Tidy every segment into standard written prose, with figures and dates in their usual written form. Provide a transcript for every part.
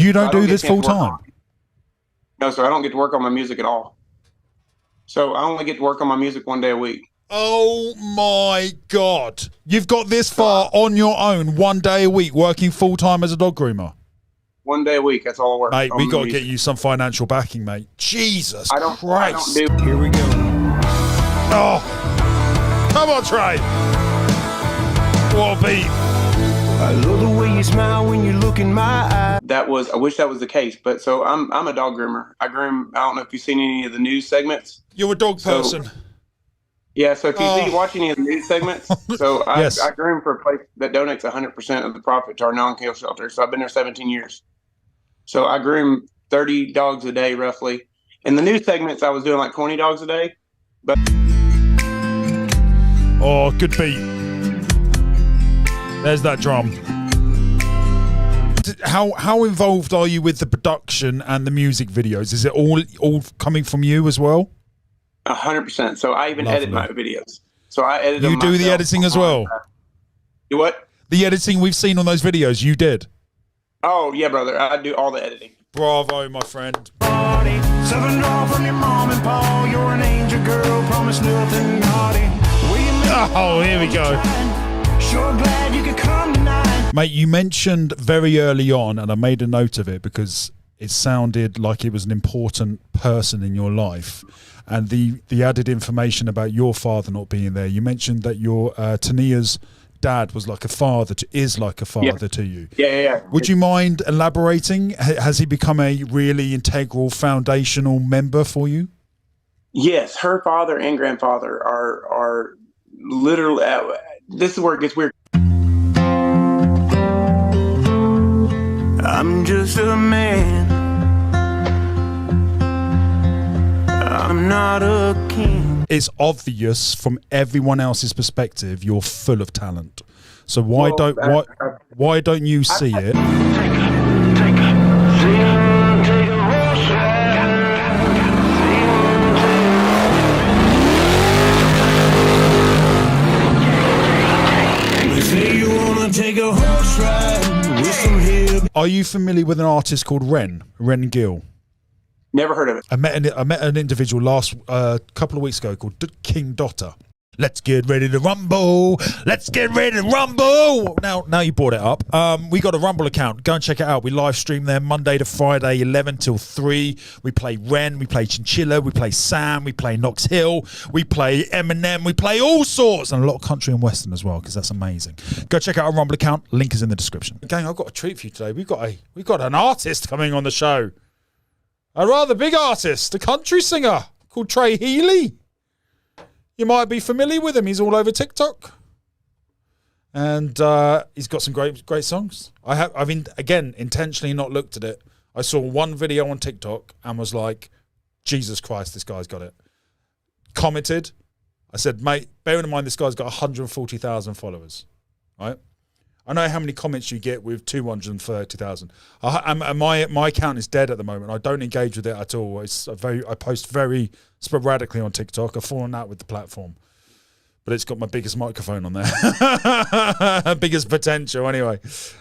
You don't So do this full time? No, sir. I don't get to work on my music at all. So I only get to work on my music 1 day a week. Oh my God. You've got this far on your own 1 day a week working full time as a dog groomer? 1 day a week. That's all I work. Mate, we got to get you some financial backing, mate. Jesus Christ. I don't do. Here we go. Oh, come on, Trey. What a beat. I love the way you smile when you look in my eyes. I wish that was the case, but so I'm a dog groomer. I don't know if you've seen any of the news segments. You're a dog person. Yeah, so if you watch any of the news segments, so Yes. I groom for a place that donates 100% of the profit to our non-kill shelter. So I've been there 17 years. So I groom 30 dogs a day, roughly. In the news segments, I was doing like 20 dogs a day. But Oh, good beat. There's that drum. How involved are you with the production and the music videos? Is it all coming from you as well? 100%. So I even edit my videos. So I edit You them do the myself. editing as well? Do what? The editing we've seen on those videos, you did? Oh, yeah, brother. I do all the editing. Bravo, my friend. 7 draw from your mom and pa. You're an angel girl, promise nothing naughty. Oh, here we go. Sure glad you could come tonight. Mate, you mentioned very early on, and I made a note of it because it sounded like it was an important person in your life. And the added information about your father not being there. You mentioned that your Tania's dad was like a father to you. Yeah. Would you mind elaborating? Has he become a really integral, foundational member for you? Yes, her father and grandfather are literally. This is where it gets weird. I'm just a man. I'm not a king. It's obvious from everyone else's perspective you're full of talent. So why don't you see it? Take a horse ride with some hip. Are you familiar with an artist called Ren Gill? Never heard of it. I met an individual last couple of weeks ago called King Dotter. Let's get ready to rumble. Let's get ready to rumble. Now you brought it up. We got a Rumble account. Go and check it out. We live stream there Monday to Friday, 11 till 3. We play Ren. We play Chinchilla. We play Sam. We play Knox Hill. We play Eminem. We play all sorts. And a lot of country and western as well, because that's amazing. Go check out our Rumble account. Link is in the description. Gang, I've got a treat for you today. We've got an artist coming on the show. A rather big artist. A country singer called Trey Healy. You might be familiar with him. He's all over TikTok. And he's got some great songs. I've intentionally not looked at it. I saw one video on TikTok and was like, Jesus Christ, this guy's got it. Commented. I said, mate, bearing in mind this guy's got 140,000 followers, right? I know how many comments you get with 230,000. My account is dead at the moment. I don't engage with it at all. I post very sporadically on TikTok. I've fallen out with the platform, but it's got my biggest microphone on there, biggest potential anyway.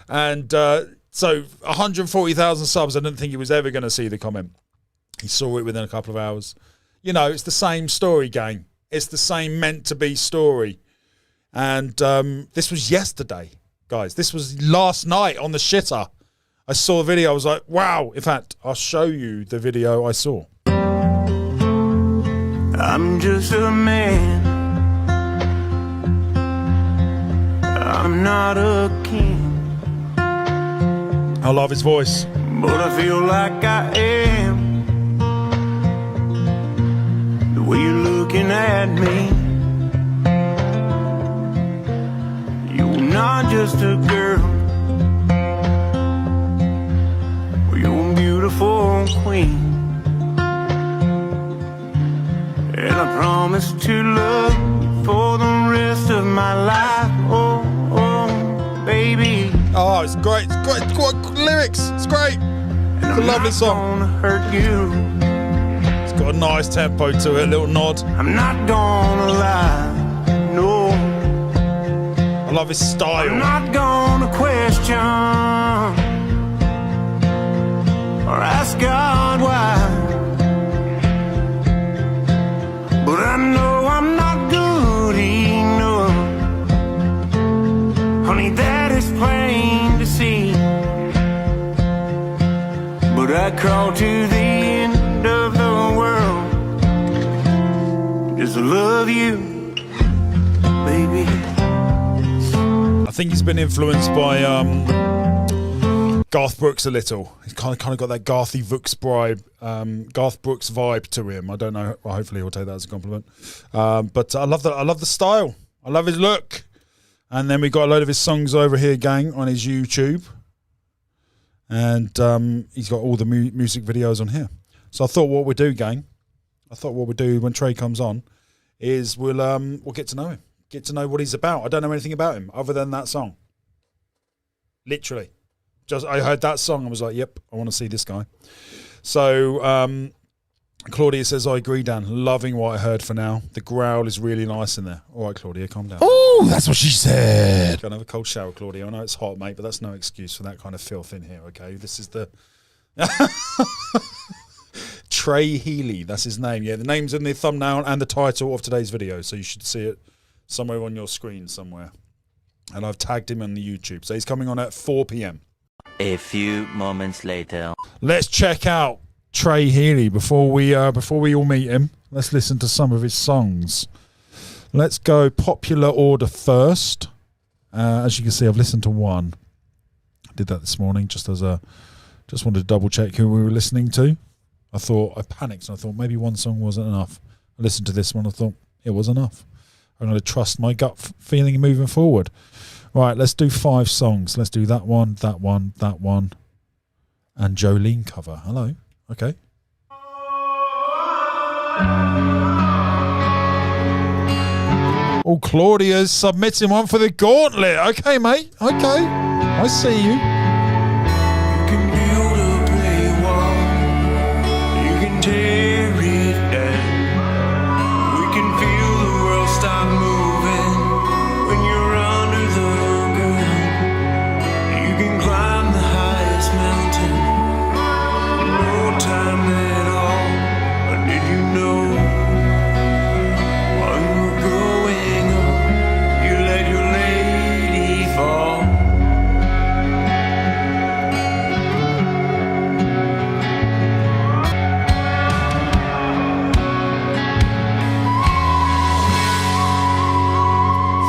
And so 140,000 subs. I didn't think he was ever going to see the comment. He saw it within a couple of hours. You know, it's the same story, gang. It's the same meant to be story. And this was yesterday. Guys, this was last night on the shitter. I saw a video. I was like, wow. In fact, I'll show you the video I saw. I'm just a man. I'm not a king. I love his voice. But I feel like I am. The way you're looking at me. Not just a girl, you're a beautiful queen, and I promise to love you for the rest of my life. Oh, baby. Oh, it's great. It's great. It's got lyrics. It's great. It's a lovely song. Gonna hurt you. It's got a nice tempo to it. A little nod. I'm not gonna lie. No. I love his style. I'm not gonna question would I crawl to the end of the world just to love you, baby? I think he's been influenced by Garth Brooks a little. He's kind of got that Garth Brooks vibe to him. I don't know. Well, hopefully he'll take that as a compliment. But I love the style. I love his look. And then we got a load of his songs over here, gang, on his YouTube. And he's got all the music videos on here. So I thought what we'd do, gang, when Trey comes on is we'll get to know him. Get to know what he's about. I don't know anything about him other than that song. Literally. Just I heard that song and was like, yep, I want to see this guy. So Claudia says, I agree, Dan. Loving what I heard for now. The growl is really nice in there. All right, Claudia, calm down. Oh, that's what she said. Go and have a cold shower, Claudia. I know it's hot, mate, but that's no excuse for that kind of filth in here, okay? This is the... Trey Healy, that's his name. Yeah, the name's in the thumbnail and the title of today's video, so you should see it somewhere on your screen somewhere. And I've tagged him on the YouTube. So he's coming on at 4 p.m. A few moments later. Let's check out Trey Healy before we all meet him. Let's listen to some of his songs. Let's go popular order first. As you can see, I've listened to one. I did that this morning just wanted to double check who we were listening to. I panicked and I thought maybe one song wasn't enough. I listened to this one, I thought it was enough. I'm going to trust my gut feeling moving forward. Right, let's do 5 songs. Let's do that one, that one, that one, and Jolene cover. Hello. Okay. Oh, Claudia's submitting one for the gauntlet. Okay, mate. Okay. I see you. You can build a play wall, you can tear it down. We can feel the world stop moving when you're under the ground. You can climb the highest mountain, no time at all. But did you know while you were growing up, you let your lady fall?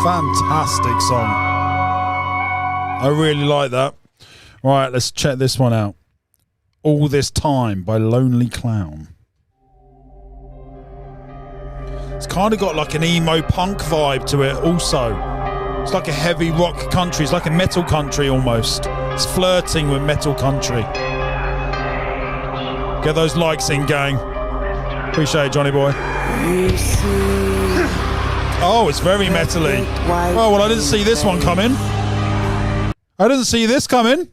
Fantastic song. I really like that. Right, let's check this one out. All This Time by Lonely Clown. It's kind of got like an emo punk vibe to it also. It's like a heavy rock country. It's like a metal country almost. It's flirting with metal country. Get those likes in, gang. Appreciate it, Johnny boy. Oh, it's very metally. Oh, well, I didn't see this one coming. I didn't see this coming.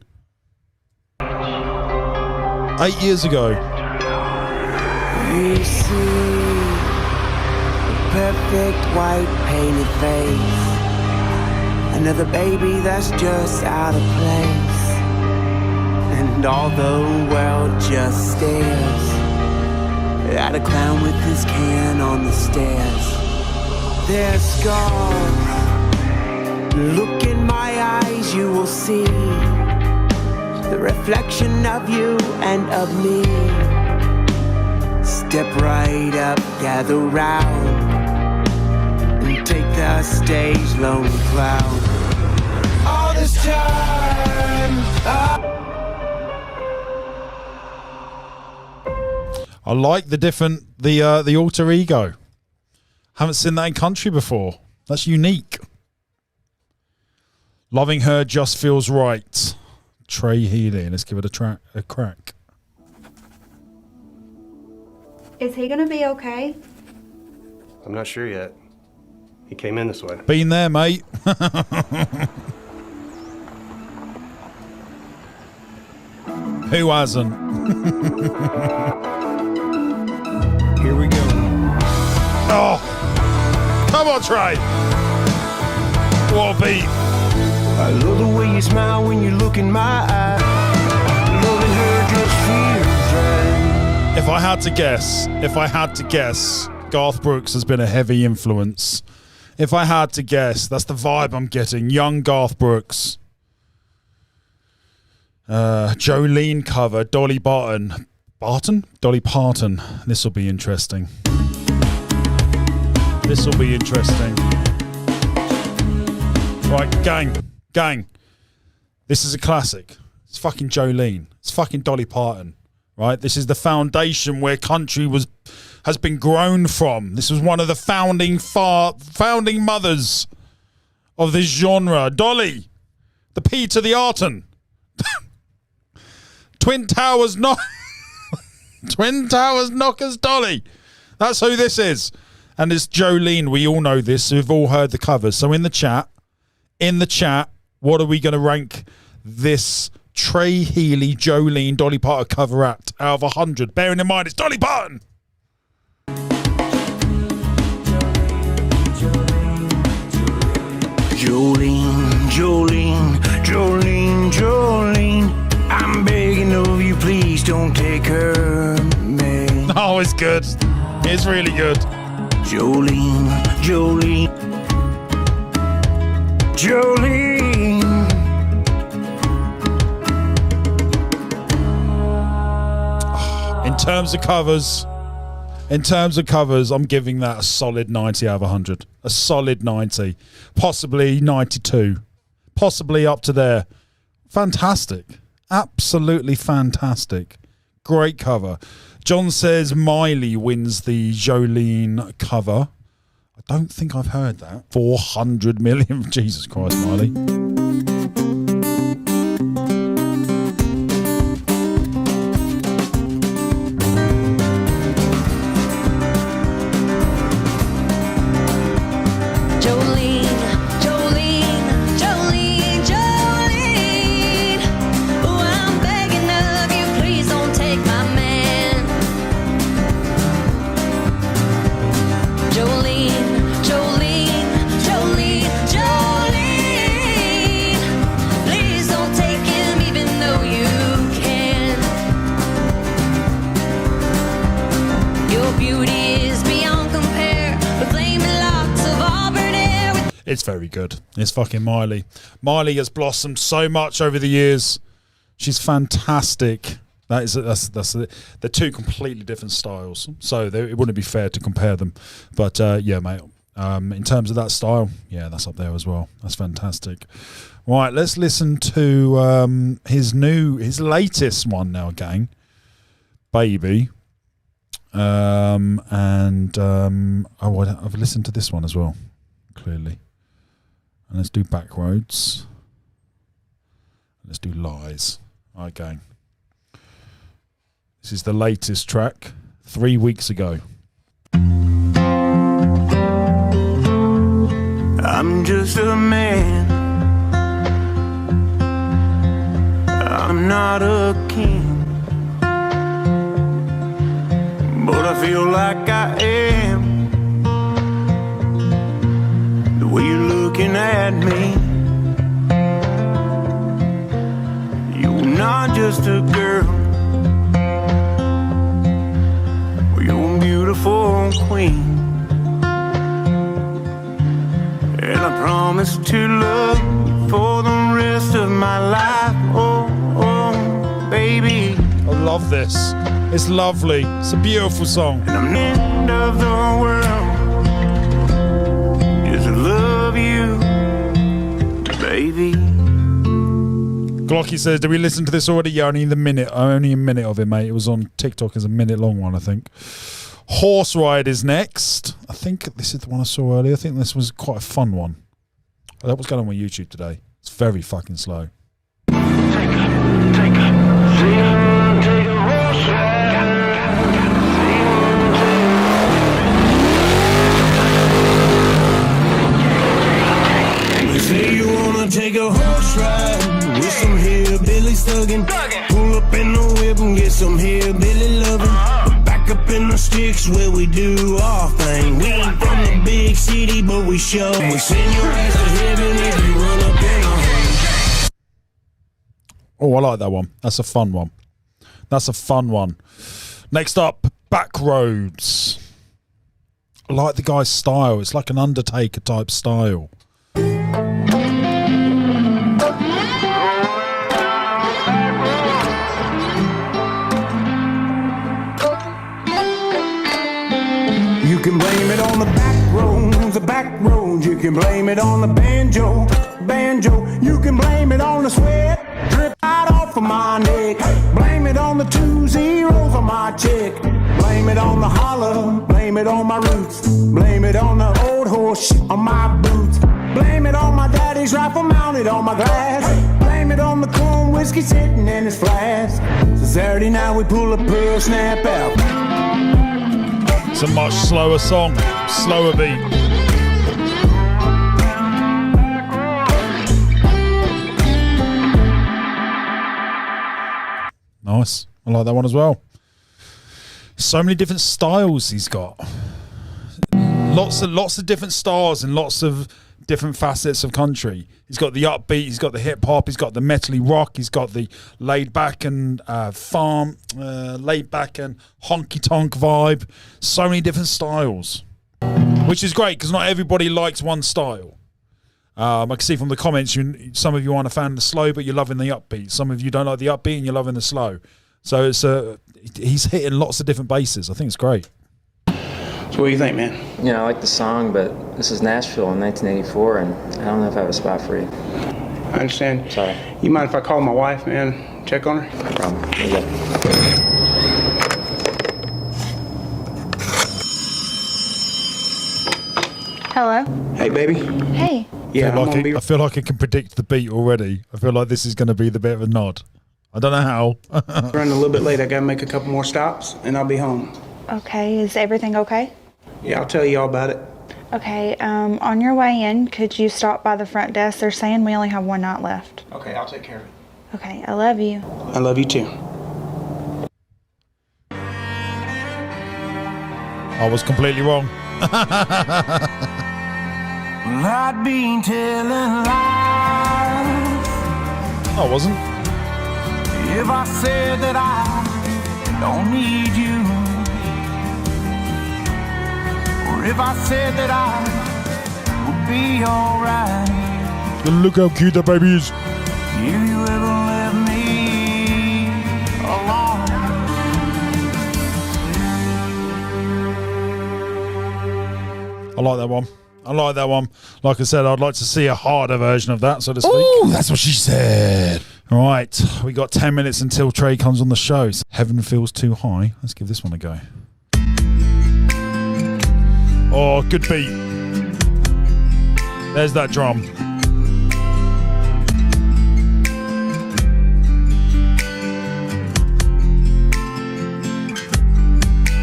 8 years ago. You see a perfect white painted face, another baby that's just out of place, and all the world just stares at a clown with his can on the stairs. There's scars. Look in my eyes, you will see the reflection of you and of me. Step right up, gather round, and take the stage, lonely clown. All this time. I like the alter ego. Haven't seen that in country before. That's unique. Loving Her Just Feels Right. Trey Healy. Let's give it a crack. Is he gonna be okay? I'm not sure yet. He came in this way. Been there, mate. Who hasn't? Here we go. Oh, come on, Trey. What a beat. I love the way you smile when you look in my eye. Loving her just feels right. If I had to guess, Garth Brooks has been a heavy influence. If I had to guess, that's the vibe I'm getting. Young Garth Brooks. Jolene cover, Dolly Parton. Dolly Parton. This will be interesting. This will be interesting. Right, gang. This is a classic. It's fucking Jolene. It's fucking Dolly Parton. Right? This is the foundation where country has been grown from. This was one of the founding mothers of this genre. Dolly, the P to the Arton. Twin Towers Knockers Dolly. That's who this is. And it's Jolene. We all know this. We've all heard the covers. So in the chat, what are we going to rank this Trey Healy, Jolene, Dolly Parton cover act out of 100? Bearing in mind, it's Dolly Parton. Jolene, I'm begging of you, please don't take her, man. Oh, it's good. It's really good. Jolene. In terms of covers, I'm giving that a solid 90 out of 100. A solid 90. Possibly 92. Possibly up to there. Fantastic. Absolutely fantastic. Great cover. John says Miley wins the Jolene cover. I don't think I've heard that. 400 million. Jesus Christ, Miley. It's very good. It's fucking Miley. Miley has blossomed so much over the years. She's fantastic. That's they're two completely different styles, so it wouldn't be fair to compare them. But yeah, mate. In terms of that style, yeah, that's up there as well. That's fantastic. Right, let's listen to his latest one now, gang. Baby. I've listened to this one as well, clearly. And let's do Backroads. Let's do Lies. All right, gang. This is the latest track, 3 weeks ago. I'm just a man. I'm not a king, but I feel like I am. The way you're looking at me, you're not just a girl, you're a beautiful queen. And I promise to love you for the rest of my life. Oh, baby. I love this. It's lovely. It's a beautiful song. And I'm the end of the world just to love you, baby. Glocky says, did we listen to this already? Yeah, only a minute of it, mate. It was on TikTok as a minute long one, I think. Horse Ride is next. I think this is the one I saw earlier. I think this was quite a fun one. That was going on YouTube today. It's very fucking slow. Take a horse ride. You say you wanna take a horse ride with some hillbillies thuggin'. Pull up in the whip and get some hillbilly lovin'. Back up in the sticks where we do our thing. We ain't from the big city, but we show. We send your ass to heaven if you run up in our hand. Oh, I like that one. That's a fun one. Next up, Backroads. I like the guy's style. It's like an Undertaker type style. can blame it on the back roads, the back roads. You can blame it on the banjo, banjo. You can blame it on the sweat drip right off of my neck. Blame it on the 2 zeros on my check. Blame it on the holler, blame it on my roots. Blame it on the old horse shit on my boots. Blame it on my daddy's rifle mounted on my glass. Blame it on the corn whiskey sitting in his flask. So Saturday night we pull a pearl snap out. It's a much slower song, slower beat. Nice. I like that one as well. So many different styles he's got. Lots of different styles and lots of different facets of country. He's got the upbeat, he's got the hip hop, he's got the metally rock, he's got the laid back and laid back and honky tonk vibe. So many different styles, which is great because not everybody likes one style. I can see from the comments, some of you aren't a fan of the slow, but you're loving the upbeat. Some of you don't like the upbeat and you're loving the slow. So he's hitting lots of different bases. I think it's great. So what do you think, man? You know, I like the song, but this is Nashville in 1984, and I don't know if I have a spot for you. I understand. Sorry. You mind if I call my wife, man? Check on her? No problem. Here you go. Hello? Hey, baby. Hey. Yeah, I feel like I can predict the beat already. I feel like this is going to be the bit of a nod. I don't know how. running a little bit late. I got to make a couple more stops, and I'll be home. Okay, is everything okay? Yeah, I'll tell you all about it. Okay, on your way in, could you stop by the front desk? They're saying we only have one night left. Okay, I'll take care of it. Okay, I love you. I love you too. I was completely wrong. Well, I'd be telling lies I wasn't. if I said that I don't need you, or if I said that I would be alright. Look how cute the baby is. If you ever left me alone. I like that one. I like that one. Like I said, I'd like to see a harder version of that, so to speak. Ooh, that's what she said. All right, we got 10 minutes until Trey comes on the show. So Heaven Feels Too High. Let's give this one a go. Oh, good beat. There's that drum.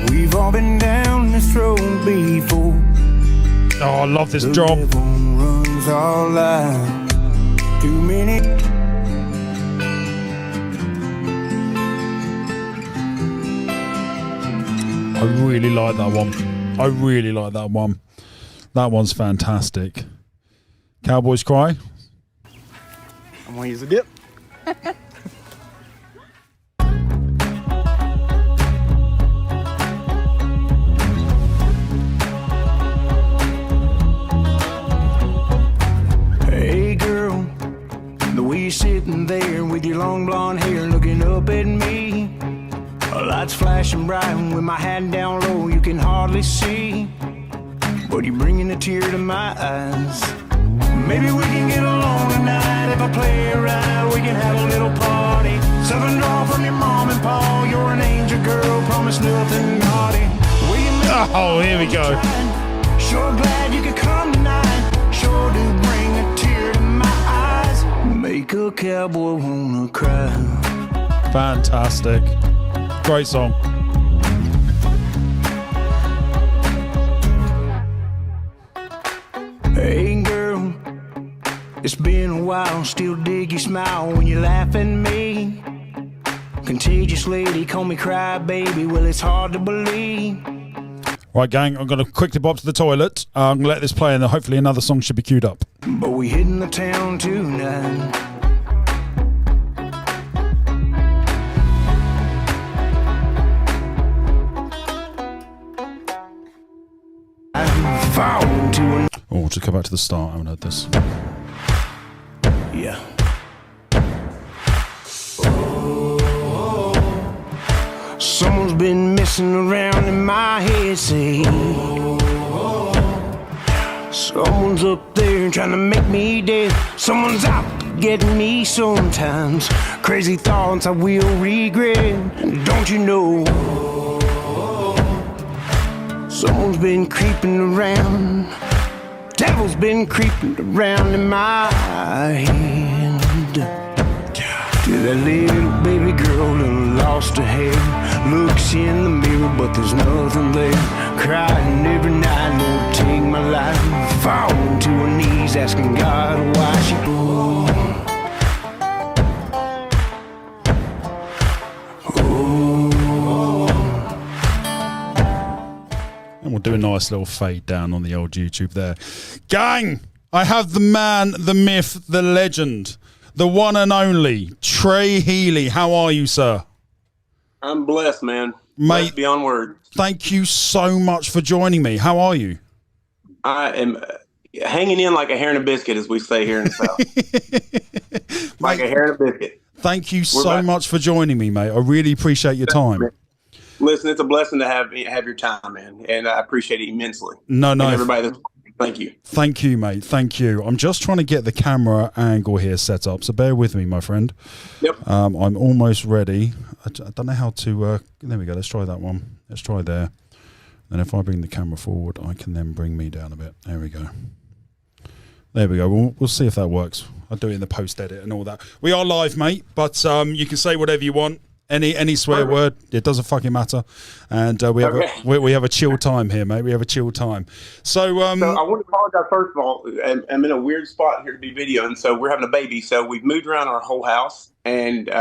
We've all been down this road before. Oh, I love this The drum. devil runs all out. Too many. I really like that one. I really like that one. That one's fantastic. Cowboys Cry. I'm going to use a dip. Hey girl, the way you're sitting there with your long blonde hair looking up at me. Lights flashing bright with my hat down low, you can hardly see. But you're bringing a tear to my eyes. Maybe we can get along tonight. If I play it right, we can have a little party. Southern draw from your mom and pa. You're an angel girl, promise nothing naughty. Will you make Oh, here we go. Sure glad you could come tonight. Sure do bring a tear to my eyes. Make a cowboy wanna cry. Fantastic. Great song. Hey girl, it's been a while. Still dig your smile when you laugh at me. Contagious lady, call me cry baby. Well, it's hard to believe. Right, gang, I'm going to quickly pop to the toilet. I'm going to let this play and then hopefully another song should be queued up. But we hitting the town tonight. Oh, just go back to the start. I haven't heard this. Yeah. Someone's been messing around in my head, say. Someone's up there trying to make me dead. Someone's out getting me sometimes. Crazy thoughts I will regret. Don't you know? Someone's been creeping around. Devil's been creeping around in my head. To that little baby girl that lost her hair. Looks in the mirror, but there's nothing there. Crying every night, Lord, take my life. Falling to her knees, asking God why she And we'll do a nice little fade down on the old YouTube there. Gang, I have the man, the myth, the legend, the one and only Trey Healy. How are you, sir? I'm blessed, man. Mate, Blessed beyond words. Thank you so much for joining me. How are you? I am hanging in like a hair and a biscuit, as we say here in the South. Like a hair and a biscuit. Thank you so much for joining me, mate. I really appreciate your time. Listen, it's a blessing to have your time, man, and I appreciate it immensely. No. And everybody, thank you. Thank you, mate. Thank you. I'm just trying to get the camera angle here set up, so bear with me, my friend. Yep. I'm almost ready. I don't know how to. There we go. Let's try that one. Let's try there. And if I bring the camera forward, I can then bring me down a bit. There we go. There we go. We'll see if that works. I'll do it in the post edit and all that. We are live, mate, but you can say whatever you want. Any swear word, it doesn't fucking matter, and we have a chill time here, mate. We have a chill time. So I want to apologize first of all. I'm in a weird spot here to be videoing, so we're having a baby. So we've moved around our whole house, and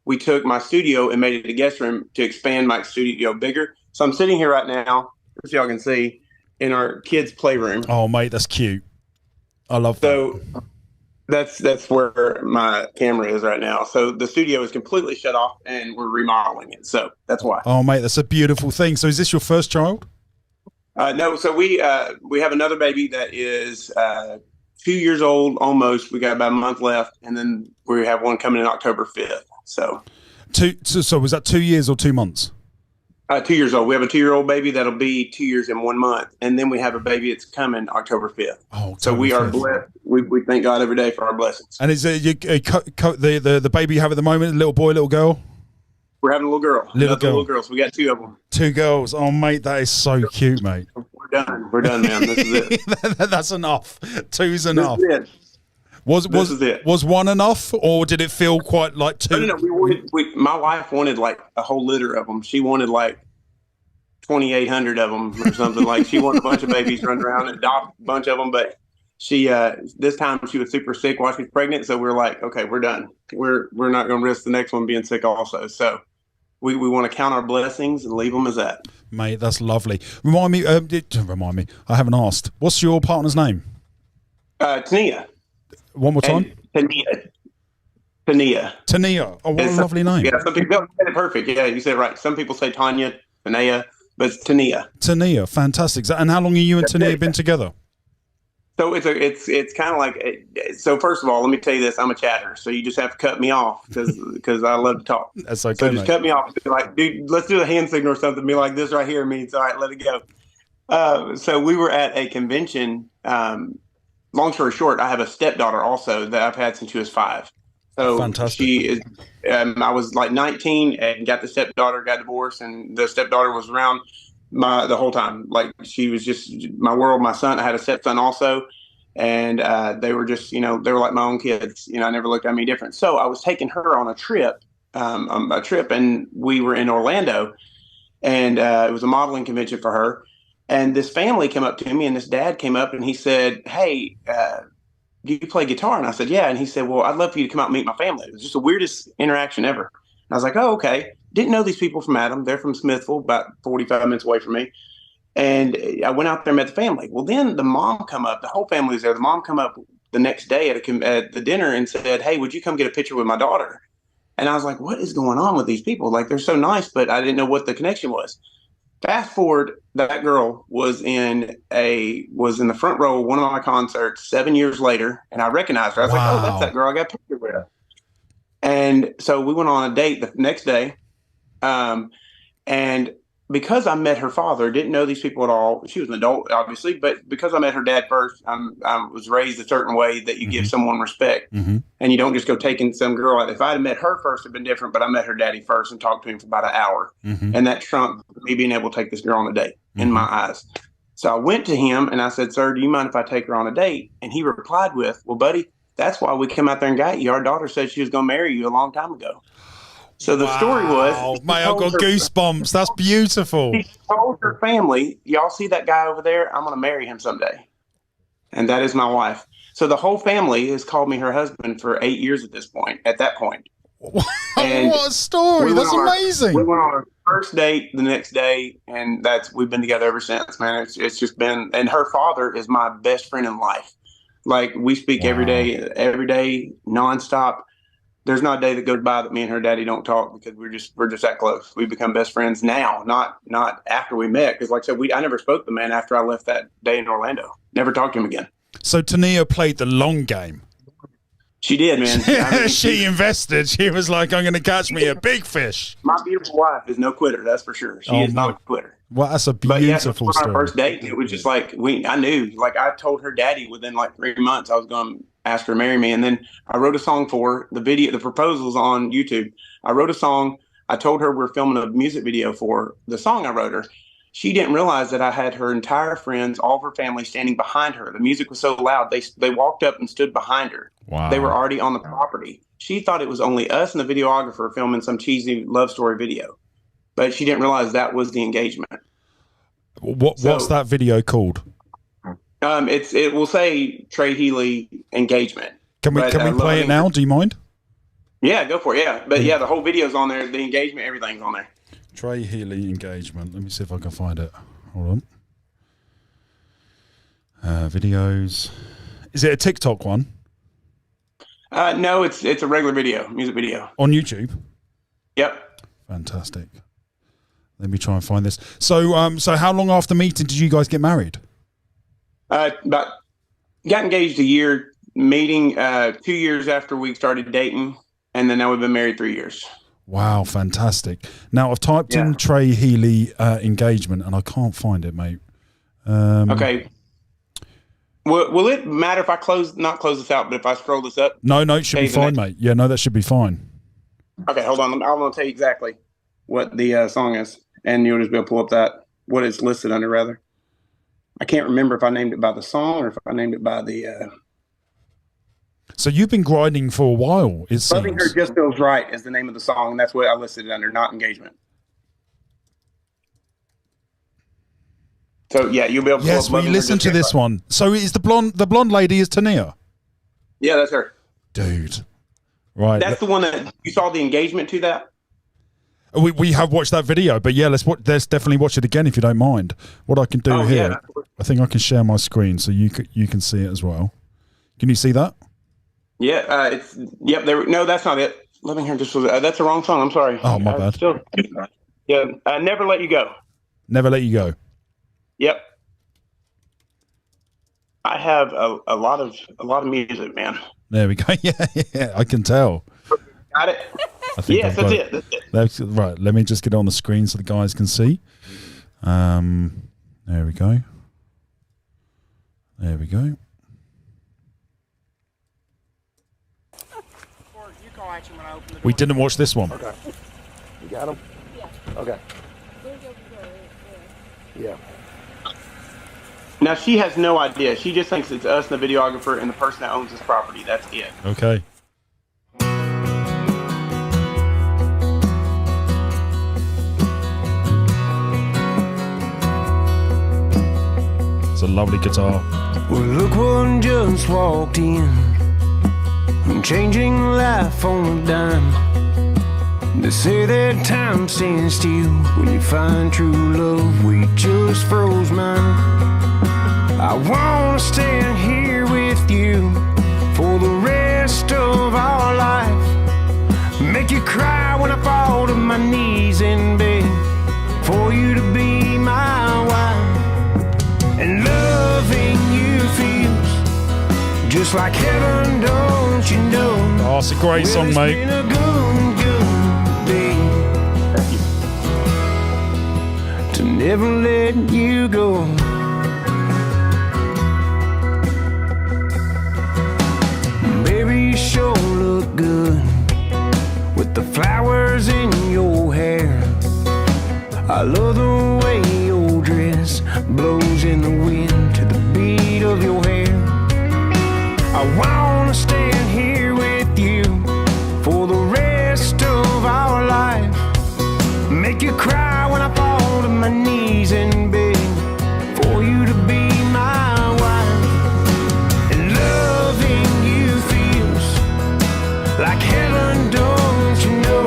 we took my studio and made it a guest room to expand my studio bigger. So I'm sitting here right now, as y'all can see, in our kids' playroom. Oh, mate, that's cute. I love that. So that's where my camera is right now. So the studio is completely shut off, and we're remodeling it. So that's why. Oh, mate, that's a beautiful thing. So is this your first child? No. So we have another baby that is 2 years old almost. We got about a month left, and then we have one coming in October 5th. So So was that 2 years or 2 months? 2 years old. We have a 2-year-old baby that'll be 2 years and 1 month, and then we have a baby that's coming October 5th. Oh, so we are blessed. We thank God every day for our blessings. And is it the baby you have at the moment, a little boy, little girl? We're having a little girl. Little girl. So we got 2 of them. 2 girls. Oh, mate, that is so cute, mate. We're done, man. This is it. That's enough. 2's enough. This is it. Was 1 enough, or did it feel quite like 2? No. My wife wanted like a whole litter of them. She wanted like 2,800 of them or something. Like she wanted a bunch of babies running around and adopt a bunch of them. But she this time she was super sick while she was pregnant. So we're like, okay, we're done. We're not going to risk the next one being sick also. So we want to count our blessings and leave them as that. Mate, that's lovely. Remind me. I haven't asked. What's your partner's name? Tania. One more time. Tania. Oh, what a lovely name. Yeah, some people said it perfect. Yeah, you said it right. Some people say Tanya, Tania, but it's Tania. Tania, fantastic. And how long have you and Tania been together? So it's kind of like, so first of all, let me tell you this. I'm a chatter, so you just have to cut me off because I love to talk. That's okay, so just mate. cut me off. Be like, dude, let's do a hand signal or something. Be like, this right here means, all right, let it go. So we were at a convention. Long story short, I have a stepdaughter also that I've had since she was 5. So fantastic. She is. I was like 19 and got the stepdaughter, got divorced, and the stepdaughter was around the whole time. Like she was just my world. My son, I had a stepson also, and they were just, they were like my own kids. I never looked at me different. So I was taking her on a trip, and we were in Orlando, and it was a modeling convention for her. And this family came up to me, and this dad came up and he said, "Hey, do you play guitar?" And I said, "Yeah." And he said, "Well, I'd love for you to come out and meet my family." It was just the weirdest interaction ever. And I was like, "Oh, okay." Didn't know these people from Adam. They're from Smithville, about 45 minutes away from me. And I went out there and met the family. Well, then the mom come up. The whole family was there. The mom come up the next day at the dinner and said, "Hey, would you come get a picture with my daughter?" And I was like, "What is going on with these people? Like, they're so nice," but I didn't know what the connection was. Fast forward, that girl was in the front row of one of my concerts 7 years later, and I recognized her. I was like, "Oh, that's that girl I got a picture with." And so we went on a date the next day, and because I met her father, didn't know these people at all. She was an adult, obviously, but because I met her dad first, I was raised a certain way that you give someone respect, and you don't just go taking some girl out. If I had met her first, it'd been different, but I met her daddy first and talked to him for about an hour, and that trumped me being able to take this girl on a date in my eyes. So I went to him and I said, "Sir, do you mind if I take her on a date?" And he replied with, "Well, buddy, that's why we come out there and got you. Our daughter said she was going to marry you a long time ago." So the story was, oh, mate, I've got goosebumps. That's beautiful. She told her family, "Y'all see that guy over there? I'm going to marry him someday." And that is my wife. So the whole family has called me her husband for 8 years at that point. And what a story. That's amazing. We went on our first date the next day, and we've been together ever since, man. It's just been, and her father is my best friend in life. Like, we speak every day, nonstop. There's not a day that goes by that me and her daddy don't talk, because we're just that close. We become best friends now, not after we met. Because like I said, I never spoke to the man after I left that day in Orlando. Never talked to him again. So Tania played the long game. She did, man. I mean, she invested. She was like, "I'm going to catch me a big fish." My beautiful wife is no quitter, that's for sure. She is not a quitter. Well, that's a beautiful story. On our first date, it was just like I knew. Like, I told her daddy within like 3 months I was going to ask her to marry me, and then I wrote a song for her. The proposal's on YouTube. I wrote a song. I told her we're filming a music video for the song I wrote her. She didn't realize that I had her entire friends, all of her family, standing behind her. The music was so loud, they walked up and stood behind her. Wow. They were already on the property. She thought it was only us and the videographer filming some cheesy love story video, but she didn't realize that was the engagement. What's that video called? It will say Trey Healy engagement. Can we play it now? Do you mind? Yeah, go for it. Yeah, but yeah, the whole video's on there. The engagement, everything's on there. Trey Healy engagement. Let me see if I can find it. Hold on. Videos. Is it a TikTok one? No, it's a regular video, music video. On YouTube? Yep. Fantastic. Let me try and find this. So how long after meeting did you guys get married? Got engaged a year, meeting 2 years after we started dating, and then now we've been married 3 years. Wow, fantastic. Now, I've typed in Trey Healy engagement, and I can't find it, mate. Okay. Will it matter if I not close this out, but if I scroll this up? No, it should be fine, mate. Yeah, no, that should be fine. Okay, hold on. I'm going to tell you exactly what the song is, and you'll just be able to pull up what it's listed under, rather. I can't remember if I named it by the song or if I named it by the... So you've been grinding for a while, it seems. Loving Her Just Feels Right is the name of the song, and that's what I listed it under, not engagement. So yeah, you'll be able to. Yes, we listen to this one. So is the blonde lady is Tania? Yeah, that's her. Dude, right. That's the one that you saw the engagement to. That we have watched that video, but yeah, let's definitely watch it again if you don't mind. What I can do here, I think I can share my screen so you can see it as well. Can you see that? Yeah, no, that's not it. Loving Her Just Feels Right. That's the wrong song. I'm sorry. Oh, my bad. Never Let You Go. Never Let You Go. Yep. I have a lot of music, man. There we go. Yeah, I can tell. Got it? Yes, that's it. That's right. Let me just get it on the screen so the guys can see. There we go. There we go. We didn't watch this one. Okay. You got them? Yeah. Okay. Yeah. Now, she has no idea. She just thinks it's us and the videographer and the person that owns this property. That's it. Okay. It's a lovely guitar. Well, look, one just walked in, changing life on a dime. They say that time stands still when you find true love. We just froze mine. I wanna stand here with you for the rest of our life. Make you cry when I fall to my knees in bed for you to be my wife. And loving you feels just like heaven, don't you know? Oh, it's a great song, mate. Been a good day. never let you go. Baby, you sure look good with the flowers in your hair. I love the way your dress blows in the wind to the beat of your hair. I wanna stand here with you for the rest of our life. Make you cry when I fall to my knees and beg for you to be my wife. And loving you feels like heaven, don't you know?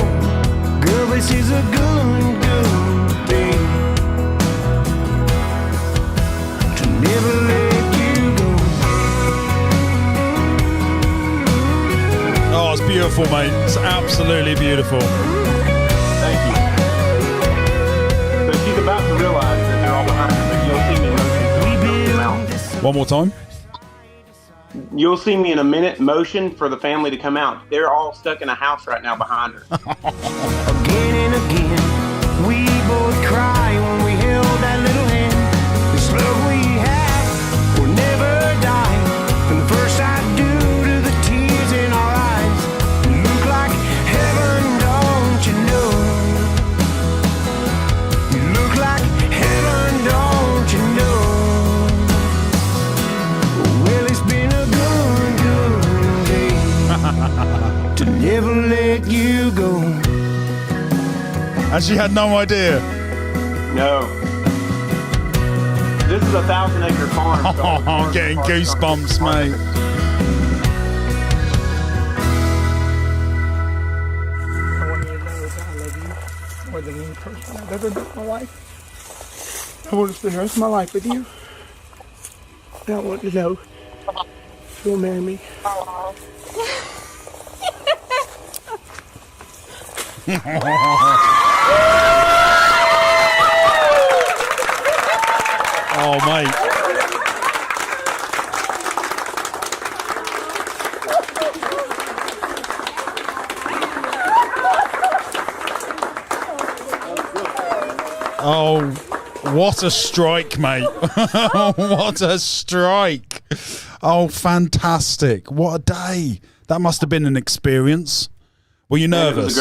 Girl, this is a good, good thing to never let you go. Oh, it's beautiful, mate. It's absolutely beautiful. Thank you. So she's about to realize that they're all behind her, but you'll see me in motion. One more time. You'll see me in a minute motion for the family to come out. They're all stuck in a house right now behind her. Again and again, we both cry when we held that little hand. This love we have will never die. From the first I do to the tears in our eyes, you look like heaven, don't you know? You look like heaven, don't you know? Well, it's been a good, good day to never let you go. And she had no idea. No. This is a 1,000-acre farm. So Oh, I'm getting goosebumps, mate. I want you to know that I love you more than any person I've ever met in my life. I want to spend the rest of my life with you. And I want you to know you'll marry me. Oh, mate. Oh, what a strike, mate. What a strike. Oh, fantastic. What a day. That must have been an experience. Were you nervous?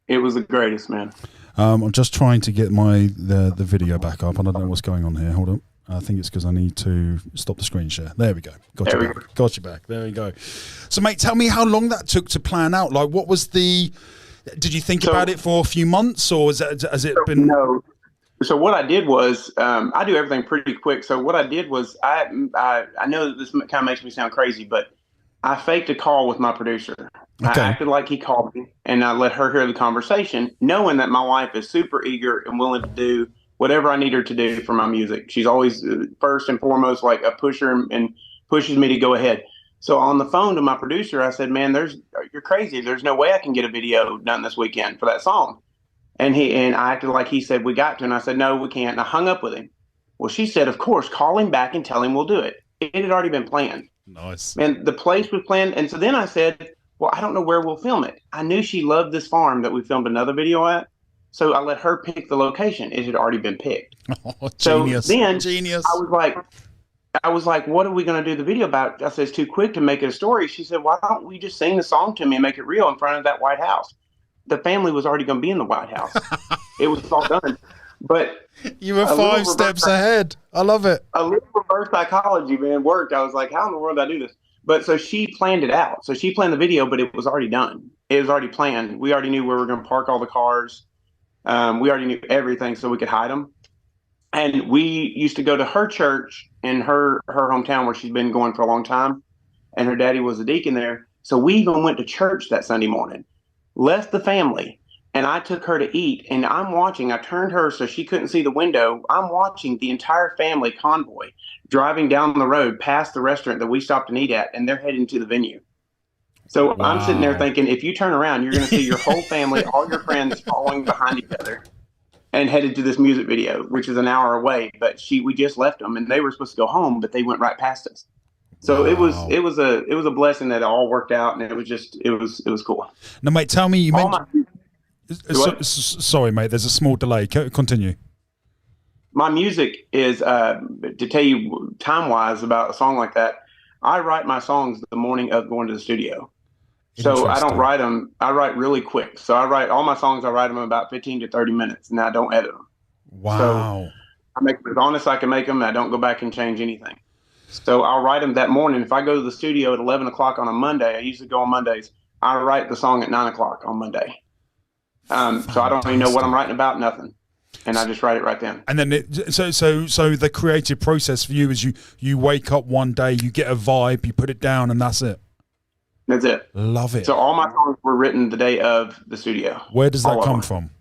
It was the greatest, man. I'm just trying to get the video back up. I don't know what's going on here. Hold on. I think it's because I need to stop the screen share. There we go. Got you back. There we go. So, mate, tell me how long that took to plan out. Like, what was the... Did you think about it for a few months, or has it been... No. So what I did was, I do everything pretty quick. So what I did was, I know that this kind of makes me sound crazy, but I faked a call with my producer. Okay. I acted like he called me, and I let her hear the conversation, knowing that my wife is super eager and willing to do whatever I need her to do for my music. She's always first and foremost like a pusher and pushes me to go ahead. So on the phone to my producer, I said, "Man, you're crazy. There's no way I can get a video done this weekend for that song." And I acted like he said we got to, and I said, "No, we can't." And I hung up with him. Well, she said, "Of course, call him back and tell him we'll do it." It had already been planned. Nice. And the place was planned. And so then I said, "Well, I don't know where we'll film it." I knew she loved this farm that we filmed another video at. So I let her pick the location. It had already been picked. Oh, genius. So then Genius. I was like, "What are we going to do the video about?" I said, "It's too quick to make it a story." She said, "Why don't we just sing the song to me and make it real in front of that White House?" The family was already going to be in the White House. It was all done. But you were 5 steps ahead. I love it. A little reverse psychology, man, worked. I was like, how in the world did I do this? But so she planned it out. So she planned the video, but it was already done. It was already planned. We already knew where we were going to park all the cars. We already knew everything so we could hide them. And we used to go to her church in her hometown where she's been going for a long time. And her daddy was a deacon there. So we even went to church that Sunday morning, left the family, and I took her to eat. And I'm watching. I turned her so she couldn't see the window. I'm watching the entire family convoy driving down the road past the restaurant that we stopped and eat at, and they're heading to the venue. So wow. I'm sitting there thinking, if you turn around, you're going to see your whole family, all your friends following behind each other and headed to this music video, which is an hour away. But we just left them, and they were supposed to go home, but they went right past us. So wow. it was a blessing that it all worked out, and it was cool. Now, mate, tell me, you mentioned. Sorry, mate. There's a small delay. Continue. my music is to tell you time wise about a song like that. I write my songs the morning of going to the studio. So I don't write them. I write really quick. So I write all my songs. I write them in about 15 to 30 minutes, and I don't edit them. Wow. So I make them as honest as I can make them. And I don't go back and change anything. So I'll write them that morning. If I go to the studio at 11 o'clock on a Monday, I usually go on Mondays. I write the song at 9 o'clock on Monday. So I don't even know what I'm writing about, nothing. And I just write it right then. And then so the creative process for you is you wake up one day, you get a vibe, you put it down, and that's it. That's it. Love it. So all my songs were written the day of the studio. Where does that come from?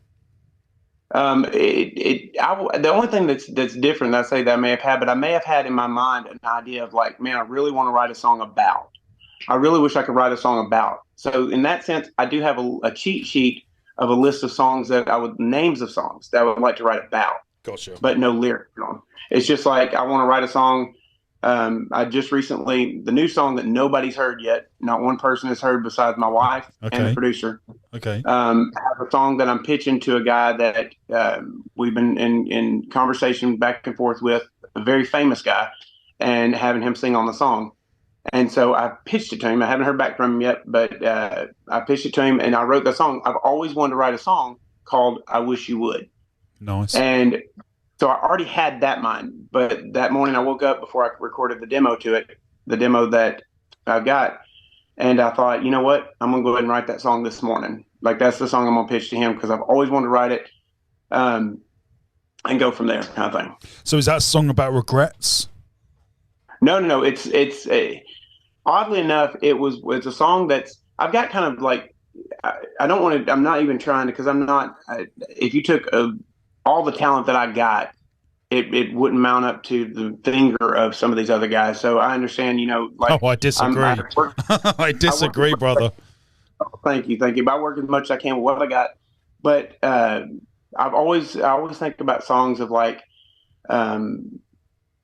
The only thing that's different, I say that I may have had, but I may have had in my mind an idea of like, man, I really want to write a song about. I really wish I could write a song about. So in that sense, I do have a cheat sheet of a list of songs names of songs that I would like to write about. Gotcha. But no lyrics on. It's just like I want to write a song. I just recently, the new song that nobody's heard yet, not one person has heard besides my wife and the producer. Okay. I have a song that I'm pitching to a guy that we've been in conversation back and forth with, a very famous guy, and having him sing on the song. And so I pitched it to him. I haven't heard back from him yet, but I pitched it to him and I wrote the song. I've always wanted to write a song called I Wish You Would. Nice. And so I already had that in mind, but that morning I woke up before I recorded the demo to it, the demo that I've got. And I thought, you know what? I'm going to go ahead and write that song this morning. Like that's the song I'm going to pitch to him because I've always wanted to write it and go from there kind of thing. So is that a song about regrets? No. It's oddly enough, it's a song that's, I've got kind of like, I don't want to, I'm not even trying to, because I'm not, if you took all the talent that I got, it wouldn't mount up to the finger of some of these other guys. So I understand, like. Oh, I disagree. I disagree, brother. Thank you. But I work as much as I can with what I got. But I always think about songs of like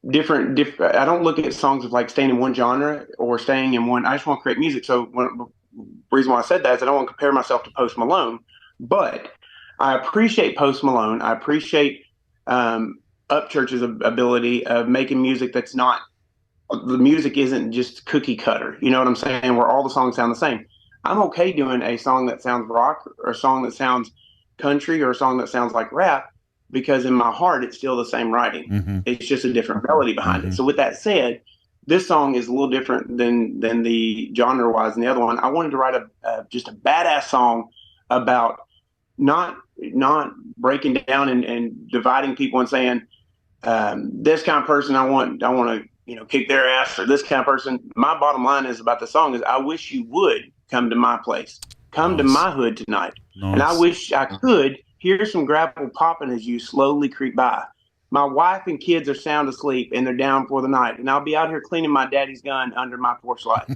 different. I don't look at songs of like staying in one genre or staying in one. I just want to create music. So the reason why I said that is I don't want to compare myself to Post Malone, but I appreciate Post Malone. I appreciate Upchurch's ability of making music that's not, the music isn't just cookie cutter. You know what I'm saying? Where all the songs sound the same. I'm okay doing a song that sounds rock or a song that sounds country or a song that sounds like rap because in my heart, it's still the same writing. Mm-hmm. It's just a different melody behind it. So with that said, this song is a little different than the genre wise than the other one. I wanted to write just a badass song about not breaking down and dividing people and saying, this kind of person I want to kick their ass, or this kind of person. My bottom line is about the song is I wish you would come to my place, come to my hood tonight. Nice. And I wish I could hear some gravel popping as you slowly creep by. My wife and kids are sound asleep and they're down for the night, and I'll be out here cleaning my daddy's gun under my porch light.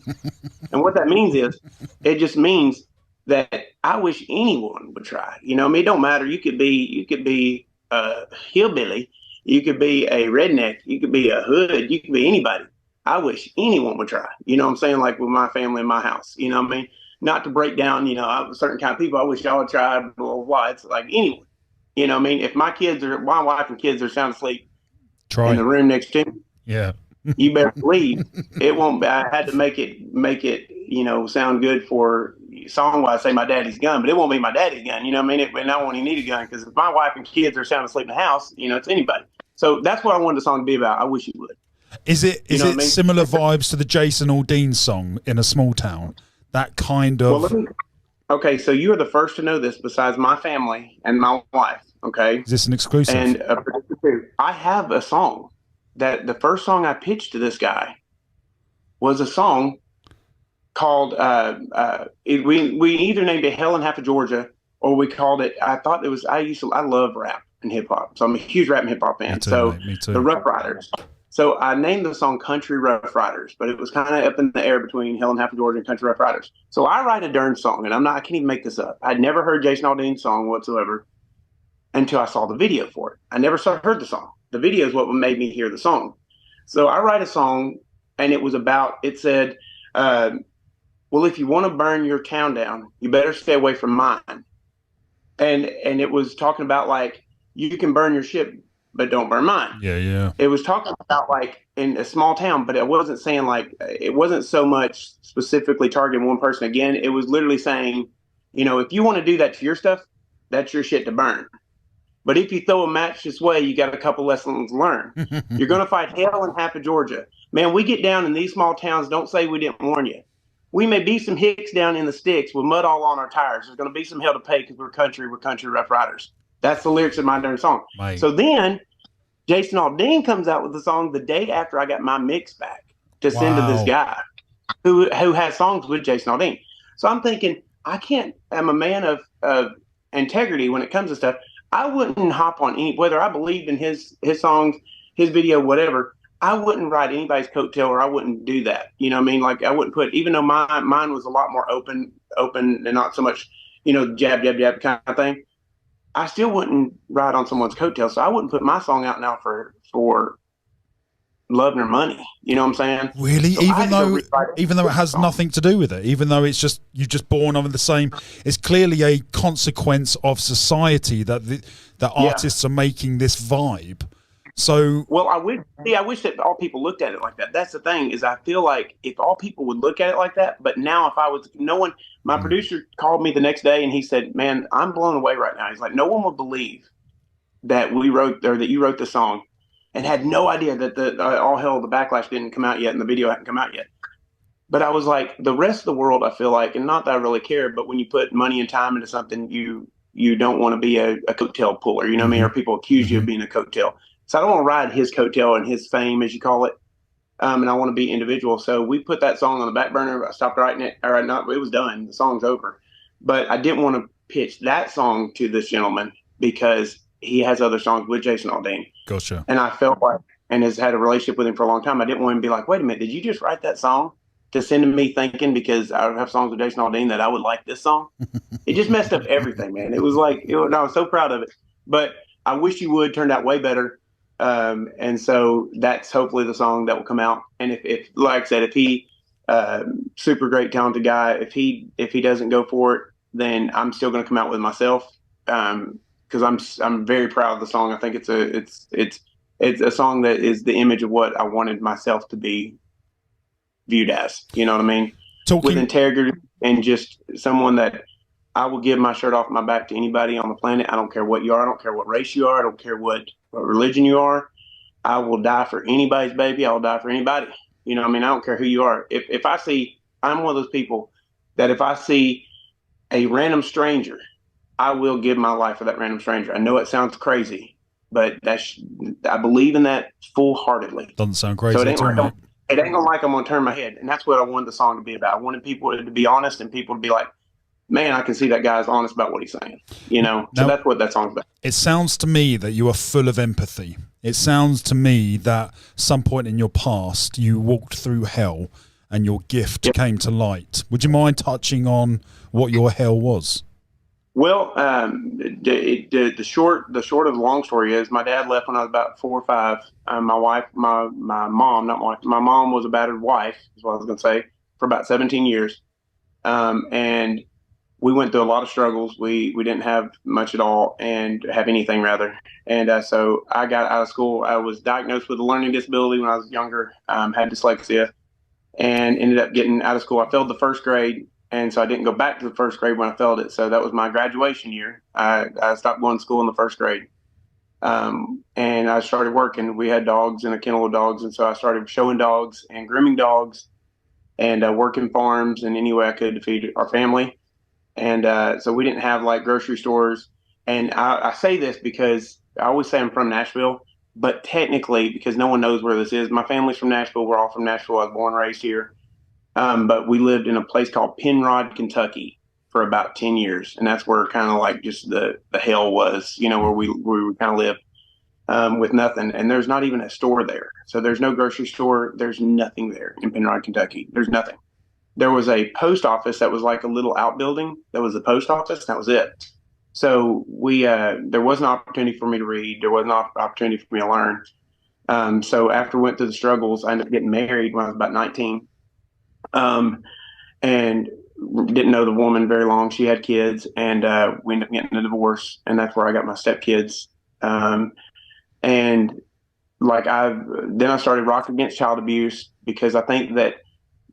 And what that means is it just means that I wish anyone would try. It don't matter. You could be a hillbilly. You could be a redneck. You could be a hood. You could be anybody. I wish anyone would try. You know what I'm saying? Like with my family in my house. You know what I mean? Not to break down, certain kind of people. I wish y'all would try, blah, blah, blah. It's like anyone. You know what I mean? If my wife and kids are sound asleep in the room next to me, yeah, you better believe it won't be. I had to make it, sound good for song-wise, say my daddy's gun, but it won't be my daddy's gun. You know what I mean? And I won't even need a gun because if my wife and kids are sound asleep in the house, it's anybody. So that's what I wanted the song to be about. I wish it would. Is it similar vibes to the Jason Aldean song In a Small Town? That kind of. Okay, so you are the first to know this besides my family and my wife, okay? Is this an exclusive? And a producer too. I have a song that the first song I pitched to this guy was a song called, we either named it Hell in Half of Georgia or we called it, I love rap and hip hop. So I'm a huge rap and hip hop fan. Me too. The Rough Riders. So I named the song Country Rough Riders, but it was kind of up in the air between Hell in Half of Georgia and Country Rough Riders. So I write a Dern song, and I can't even make this up. I'd never heard Jason Aldean's song whatsoever until I saw the video for it. I never heard the song. The video is what made me hear the song. So I write a song, and it said, well, if you want to burn your town down, you better stay away from mine. And it was talking about like, you can burn your ship, but don't burn mine. Yeah, yeah. It was talking about like in a small town, but it wasn't saying like, it wasn't so much specifically targeting one person. Again, it was literally saying, you know, if you want to do that to your stuff, that's your shit to burn. But if you throw a match this way, you got a couple lessons to learn. You're going to fight hell in half of Georgia. Man, we get down in these small towns. Don't say we didn't warn you. We may be some hicks down in the sticks with mud all on our tires. There's going to be some hell to pay because we're country rough riders. That's the lyrics of my darn song. Mate. So then Jason Aldean comes out with the song the day after I got my mix back to send to this guy who has songs with Jason Aldean. So I'm thinking, I'm a man of integrity when it comes to stuff. I wouldn't hop on any, whether I believed in his songs, his video, whatever. I wouldn't ride anybody's coattail, or I wouldn't do that. You know what I mean? Like I wouldn't put, even though mine was a lot more open and not so much, you know, jab kind of thing. I still wouldn't ride on someone's coattail. So I wouldn't put my song out now for love or money. You know what I'm saying? Really? So even though it has nothing to do with it, even though it's just, you're just born of the same, it's clearly a consequence of society that artists are making this vibe. So, well, I wish that all people looked at it like that. That's the thing, is I feel like if all people would look at it like that, but now if I was, my producer called me the next day and he said, man, I'm blown away right now. He's like, no one would believe that you wrote the song, and had no idea that all hell, the backlash didn't come out yet and the video hadn't come out yet. But I was like, the rest of the world, I feel like, and not that I really care, but when you put money and time into something, you don't want to be a coattail puller, you know what I mean? Or people accuse you of being a coattail. So I don't want to ride his coattail and his fame, as you call it. And I want to be individual. So we put that song on the back burner. I stopped writing it, or not, it was done. The song's over. But I didn't want to pitch that song to this gentleman because he has other songs with Jason Aldean. Gotcha. And I felt like, and has had a relationship with him for a long time, I didn't want him to be like, wait a minute, did you just write that song to send to me thinking because I have songs with Jason Aldean that I would like this song? It just messed up everything, man. It was like, I was so proud of it. But I wish you would, turned out way better. And so that's hopefully the song that will come out. And if like I said, if he, super great, talented guy, if he doesn't go for it, then I'm still going to come out with myself. Cause I'm very proud of the song. I think it's a song that is the image of what I wanted myself to be viewed as, you know what I mean? With integrity and just someone that I will give my shirt off my back to anybody on the planet. I don't care what you are. I don't care what race you are. I don't care what religion you are. I will die for anybody's baby. I will die for anybody. You know what I mean? I don't care who you are. If I see, I'm one of those people that if I see a random stranger, I will give my life for that random stranger. I know it sounds crazy, but I believe in that full-heartedly. Doesn't sound crazy. So it ain't gonna like I'm gonna turn my head. And that's what I wanted the song to be about. I wanted people to be honest and people to be like, man, I can see that guy's honest about what he's saying, you know? So that's what that song's about. It sounds to me that you are full of empathy. It sounds to me that some point in your past, you walked through hell and your gift came to light. Would you mind touching on what your hell was? Well, the short of the long story is my dad left when I was about 4 or 5. My mom was a battered wife, is what I was going to say, for about 17 years. And we went through a lot of struggles. We didn't have much at all, and have anything rather. And so I got out of school. I was diagnosed with a learning disability when I was younger, had dyslexia, and ended up getting out of school. I failed the first grade, and so I didn't go back to the first grade when I failed it. So that was my graduation year. I stopped going to school in the first grade. And I started working. We had dogs and a kennel of dogs, and so I started showing dogs and grooming dogs and working farms in any way I could to feed our family. And so we didn't have like grocery stores. And I say this because I always say I'm from Nashville, but technically, because no one knows where this is, my family's from Nashville. We're all from Nashville. I was born and raised here. But we lived in a place called Penrod, Kentucky for about 10 years. And that's where kind of like just the hell was, you know, where we kind of lived with nothing. And there's not even a store there. So there's no grocery store. There's nothing there in Penrod, Kentucky. There's nothing. There was a post office that was like a little outbuilding. That was the post office. That was it. So there was an opportunity for me to read. There was an opportunity for me to learn. So after we went through the struggles, I ended up getting married when I was about 19. And didn't know the woman very long. She had kids, and we ended up getting a divorce, and that's where I got my stepkids. And like then I started Rock Against Child Abuse, because I think that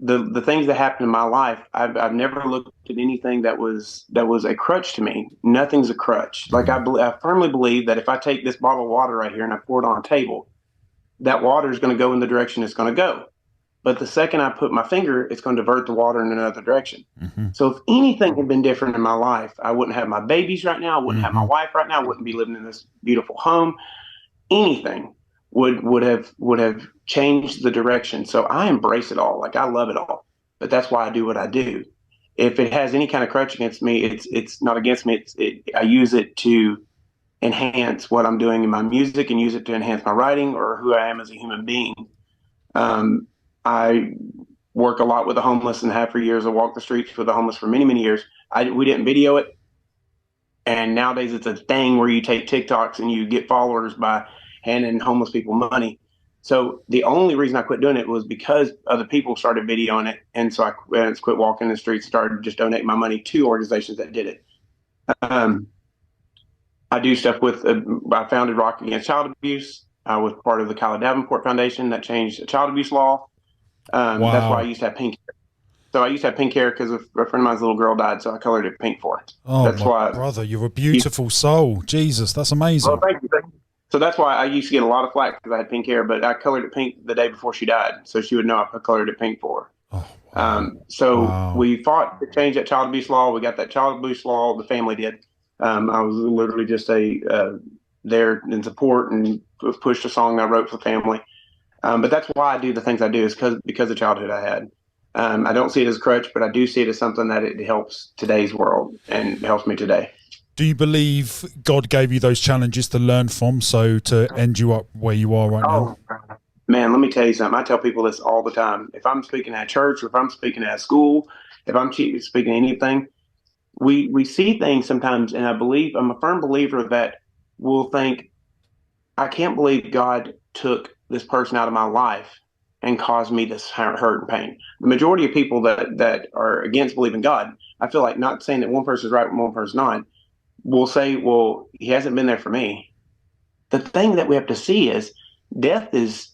the things that happened in my life, I've never looked at anything that was a crutch to me. Nothing's a crutch. Like I firmly believe that if I take this bottle of water right here and I pour it on a table, that water is going to go in the direction it's going to go. But the second I put my finger, it's going to divert the water in another direction. So if anything had been different in my life, I wouldn't have my babies right now. I wouldn't have my wife right now. I wouldn't be living in this beautiful home. Anything would have changed the direction. So I embrace it all. Like, I love it all. But that's why I do what I do. If it has any kind of crutch against me, it's not against me. I use it to enhance what I'm doing in my music, and use it to enhance my writing or who I am as a human being. I work a lot with the homeless and have for years. I walked the streets with the homeless for many, many years. We didn't video it. And nowadays it's a thing where you take TikToks and you get followers by handing homeless people money. So the only reason I quit doing it was because other people started videoing it. And so I quit walking the streets, started just donating my money to organizations that did it. I do stuff with, I founded Rock Against Child Abuse. I was part of the Kyla Davenport Foundation that changed the child abuse law. That's why I used to have pink hair. So I used to have pink hair because a friend of mine's little girl died, so I colored it pink for her. Oh, that's why, brother, you're a beautiful soul. Jesus, that's amazing. Well, thank you. So that's why I used to get a lot of flack because I had pink hair, but I colored it pink the day before she died, so she would know I colored it pink for her. Oh, wow. We fought to change that child abuse law. We got that child abuse law. The family did. I was literally just there in support and pushed a song I wrote for the family. But that's why I do the things I do, is because of childhood I had. I don't see it as a crutch, but I do see it as something that it helps today's world and helps me today. Do you believe God gave you those challenges to learn from, so to end you up where you are right now? Man, let me tell you something. I tell people this all the time. If I'm speaking at church, or if I'm speaking at school, if I'm speaking anything, we see things sometimes, and I'm a firm believer that we'll think, I can't believe God took this person out of my life and caused me this hurt and pain. The majority of people that are against believing God, I feel like, not saying that one person's right and one person's not, will say, well, he hasn't been there for me. The thing that we have to see is death is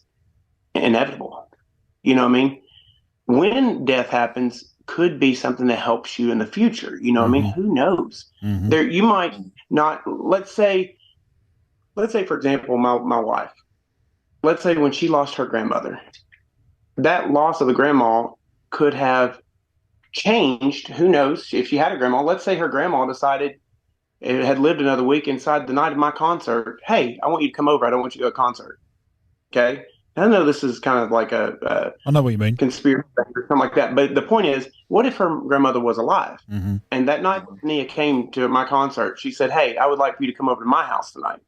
inevitable. You know what I mean? When death happens, could be something that helps you in the future. You know what I mean? Who knows? There, you might not, let's say, for example, my wife, let's say when she lost her grandmother, that loss of the grandma could have changed. Who knows? If she had a grandma, let's say her grandma decided, it had lived another week, inside the night of my concert, hey, I want you to come over. I don't want you to go to a concert. Okay. I know this is kind of like I know what you mean, conspiracy or something like that. But the point is, what if her grandmother was alive? And that night Nia came to my concert, she said, hey, I would like for you to come over to my house tonight.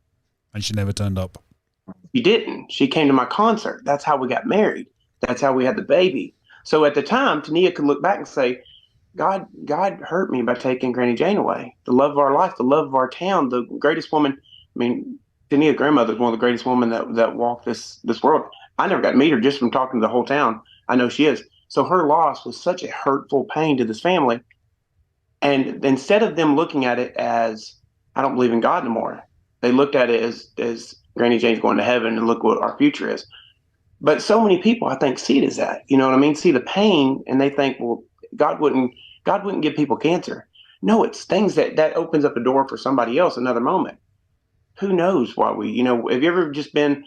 And she never turned up. She didn't. She came to my concert. That's how we got married. That's how we had the baby. So at the time, Tania could look back and say, God hurt me by taking Granny Jane away. The love of our life, the love of our town, the greatest woman. I mean, Tania's grandmother is one of the greatest women that walked this world. I never got to meet her, just from talking to the whole town. I know she is. So her loss was such a hurtful pain to this family. And instead of them looking at it as, I don't believe in God anymore, they looked at it as Granny Jane's going to heaven and look what our future is. But so many people, I think, see it as that. You know what I mean? See the pain, and they think, well, God wouldn't give people cancer. No, it's things that opens up a door for somebody else another moment. Who knows why have you ever just been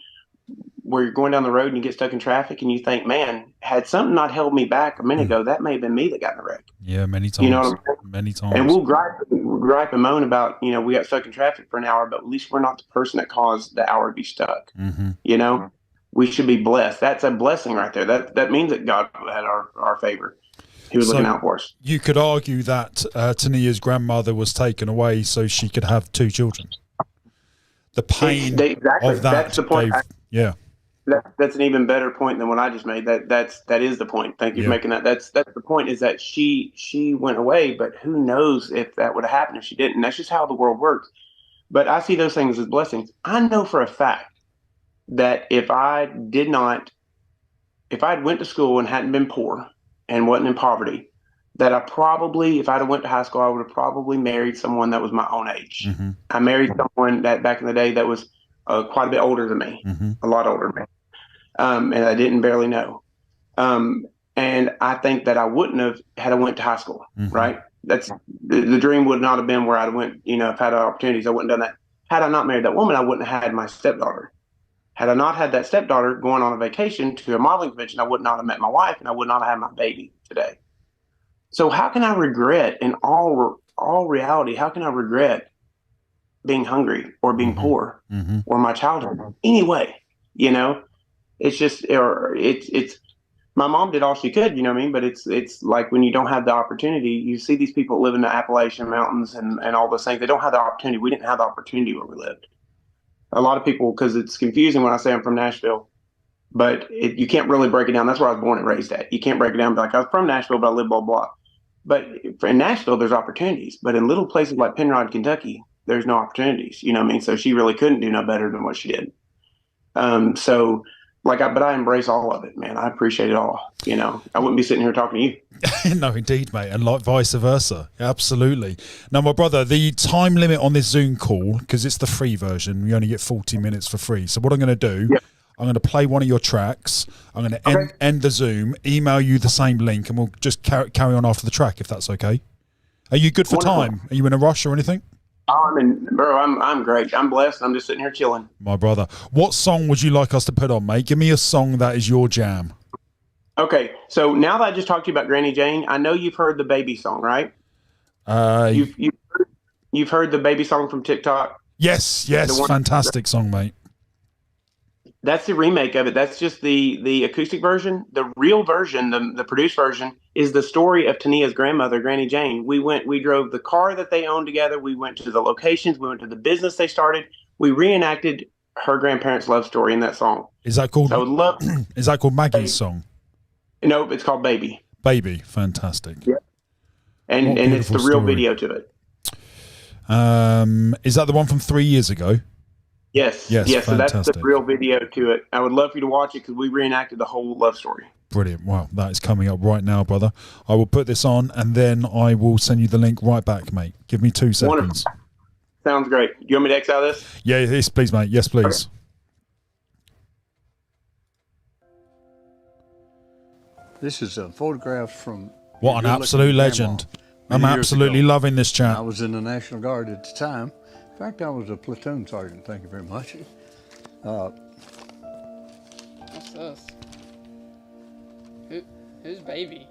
where you're going down the road and you get stuck in traffic and you think, man, had something not held me back a minute ago, that may have been me that got in a wreck. Yeah, many times. You know what I'm saying? Many times. And we'll gripe and moan about, we got stuck in traffic for an hour, but at least we're not the person that caused the hour to be stuck. We should be blessed. That's a blessing right there. That means that God had our favor. He was looking out for us. You could argue that Tania's grandmother was taken away so she could have two children. The pain of that. That's the point. That's an even better point than what I just made. That is the point. Thank you for making that. That's the point, is that she went away, but who knows if that would have happened if she didn't. And that's just how the world works. But I see those things as blessings. I know for a fact that if I had went to school and hadn't been poor and wasn't in poverty, that I probably, if I'd have went to high school, I would have probably married someone that was my own age. I married someone that back in the day that was quite a bit older than me, a lot older than me, and I didn't barely know. And I think that I wouldn't have had I went to high school, right? That's the dream would not have been where I went. You know, if I had opportunities, I wouldn't have done that. Had I not married that woman, I wouldn't have had my stepdaughter. Had I not had that stepdaughter going on a vacation to a modeling convention, I would not have met my wife, and I would not have had my baby today. So how can I regret, in all reality, how can I regret being hungry or being poor or my childhood? Anyway, you know, it's just, it's. My mom did all she could, you know what I mean? But it's like when you don't have the opportunity, you see these people live in the Appalachian Mountains and all those things. They don't have the opportunity. We didn't have the opportunity where we lived. A lot of people, because it's confusing when I say I'm from Nashville, but you can't really break it down. That's where I was born and raised at. You can't break it down and be like, I was from Nashville, but I live blah, blah. But in Nashville, there's opportunities. But in little places like Penrod, Kentucky, there's no opportunities. You know what I mean? So she really couldn't do no better than what she did. But I embrace all of it, man. I appreciate it all. You know, I wouldn't be sitting here talking to you. No, indeed, mate. And like vice versa. Absolutely. Now, my brother, the time limit on this Zoom call, because it's the free version, we only get 40 minutes for free. So what I'm going to do, I'm going to play one of your tracks. I'm going to end the Zoom, email you the same link, and we'll just carry on after the track, if that's okay. Are you good for time? Are you in a rush or anything? I'm great. I'm blessed. I'm just sitting here chilling. My brother, what song would you like us to put on, mate? Give me a song that is your jam. Okay, so now that I just talked to you about Granny Jane, I know you've heard the baby song, right? You've heard the baby song from TikTok? Yes, fantastic song, mate. That's the remake of it. That's just the acoustic version. The real version, the produced version, is the story of Tania's grandmother, Granny Jane. We drove the car that they owned together. We went to the locations. We went to the business they started. We reenacted her grandparents' love story in that song. Is that called? So I would love. Is that called Maggie's song? No, it's called Baby. Baby, fantastic. Yeah. And it's the real video to it. Is that the one from 3 years ago? Yes. So that's the real video to it. I would love for you to watch it because we reenacted the whole love story. Brilliant. Wow, that is coming up right now, brother. I will put this on and then I will send you the link right back, mate. Give me 2 seconds. Wonderful. Sounds great. You want me to X out of this? Yeah, yes, please, mate. Yes, please. Okay. This is photographs from... What an absolute legend. I'm absolutely loving this chat. I was in the National Guard at the time. In fact, I was a platoon sergeant. Thank you very much. What's this? Who's baby?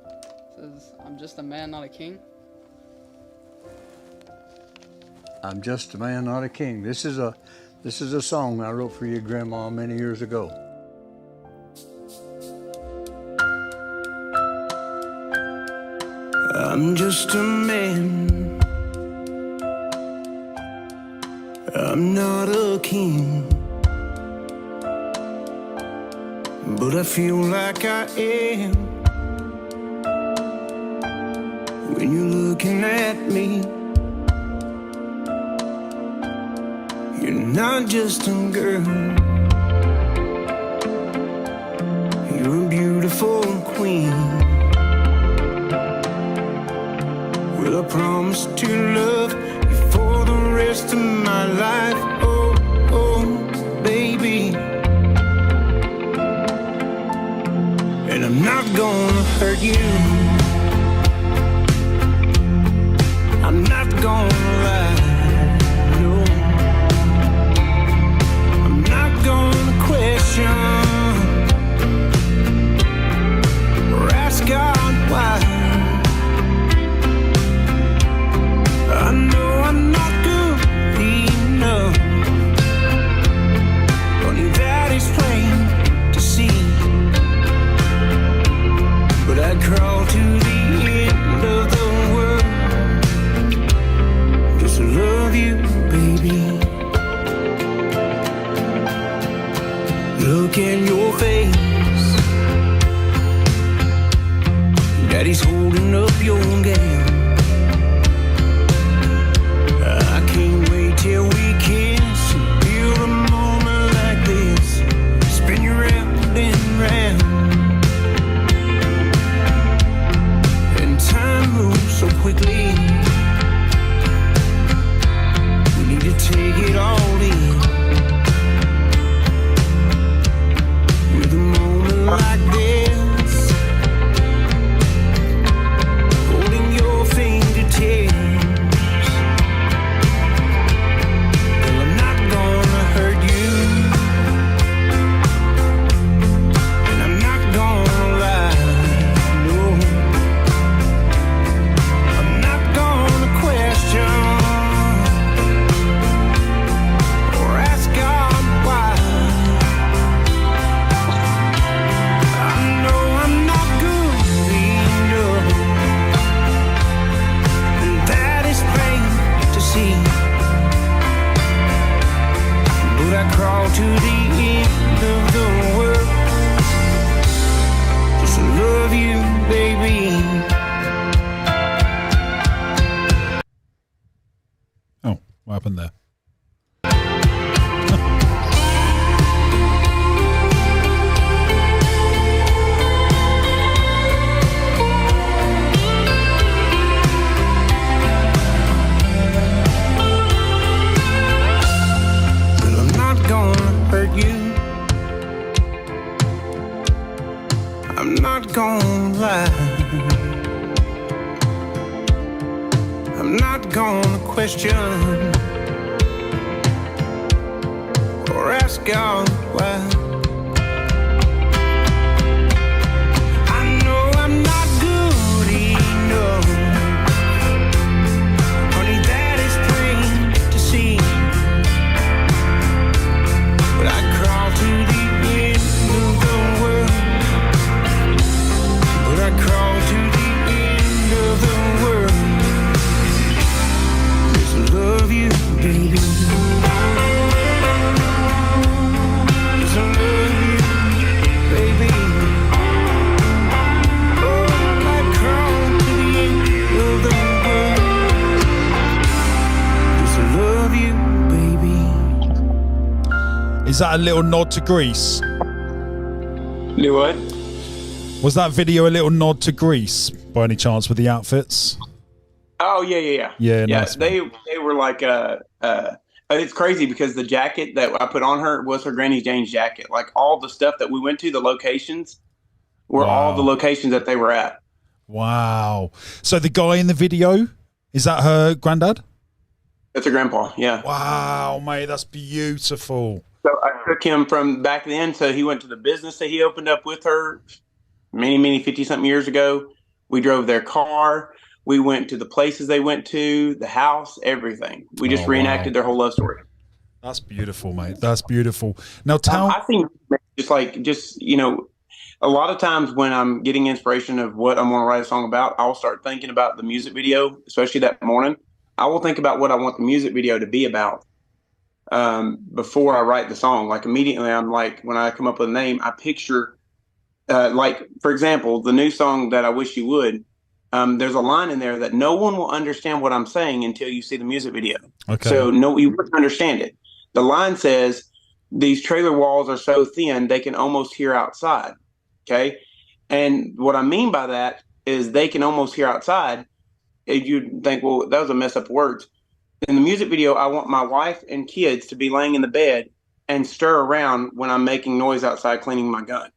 It says, I'm just a man, not a king. I'm just a man, not a king. This is a song I wrote for your grandma many years ago. I'm just a man. I'm not a king, but I feel like I am when you're looking at me. You're not just a girl, you're a beautiful queen. Well, I promise to love you for the rest of my life. Oh, oh, baby. And I'm not gonna hurt you. I'm not gonna lie, no. I'm not gonna question or ask God why. I know I'm not good enough, only that is plain to see. But I'd crawl to the end of the world just to love you, baby. Look in your face, Daddy's holding up your gown. I can't wait till we kiss and build a moment like this, spin you round and round. And time moves so quickly, we need to take it all in. crawl to the end of the world just to love you, baby. Oh, what happened there? I'm not gonna lie. I'm not gonna question or ask God why. I know I'm not good enough. Honey, that is plain to see. But I crawl to the end of the world. But I crawl to the end of the world just to love you, baby. Just to love you, baby. Oh, I crawl to the end of the world just to love you, baby. Is that a little nod to Greece? Do what? Was that video a little nod to Greece by any chance with the outfits? Oh yeah. Yeah, nice, they were like it's crazy because the jacket that I put on her was her Granny Jane's jacket. Like all the stuff that we went to, the locations were all the locations that they were at. Wow. So the guy in the video, is that her granddad? That's her grandpa, yeah. Wow, mate, that's beautiful. So I took him from back then. So he went to the business that he opened up with her many 50-something years ago. We drove their car. We went to the places they went to, the house, everything. We just reenacted their whole love story. That's beautiful, mate. That's beautiful. Now tell I think just you know, a lot of times when I'm getting inspiration of what I'm going to write a song about, I'll start thinking about the music video, especially that morning. I will think about what I want the music video to be about before I write the song. Like immediately, I'm like, when I come up with a name, I picture, like, for example, the new song that I Wish You Would. There's a line in there that no one will understand what I'm saying until you see the music video. Okay. So no, you wouldn't understand it. The line says, these trailer walls are so thin, they can almost hear outside. Okay. And what I mean by that is they can almost hear outside. You'd think, well, that was a mess up words. In the music video, I want my wife and kids to be laying in the bed and stir around when I'm making noise outside cleaning my gun.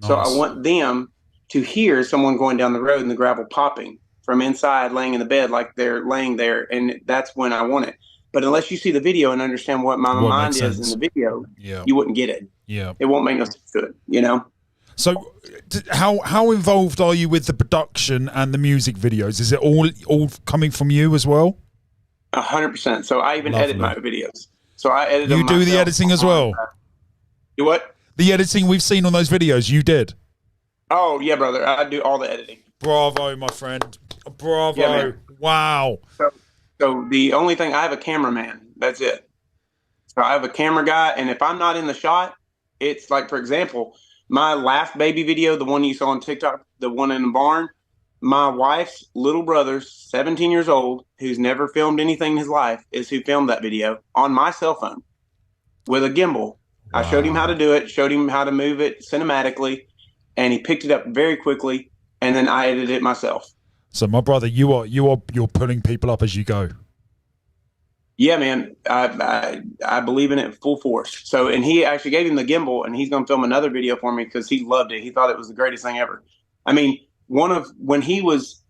Nice. So I want them to hear someone going down the road and the gravel popping from inside, laying in the bed like they're laying there. And that's when I want it. But unless you see the video and understand what my mind is in the video, you wouldn't get it. Yeah. It won't make no sense to it, you know? So how involved are you with the production and the music videos? Is it all coming from you as well? 100%. So I even edit my videos. So I edit them. You do the editing as well? You what? The editing we've seen on those videos, you did? Oh, yeah, brother. I do all the editing. Bravo, my friend. Bravo. Yeah, wow. So the only thing, I have a cameraman. That's it. So I have a camera guy, and if I'm not in the shot, it's like, for example, my last baby video, the one you saw on TikTok, the one in the barn, my wife's little brother, 17 years old, who's never filmed anything in his life, is who filmed that video on my cell phone with a gimbal. Wow. I showed him how to do it, showed him how to move it cinematically, and he picked it up very quickly, and then I edited it myself. So, my brother, you're pulling people up as you go. Yeah, man, I believe in it full force. So, and he actually gave him the gimbal, and he's going to film another video for me because he loved it. He thought it was the greatest thing ever. I mean, when he was,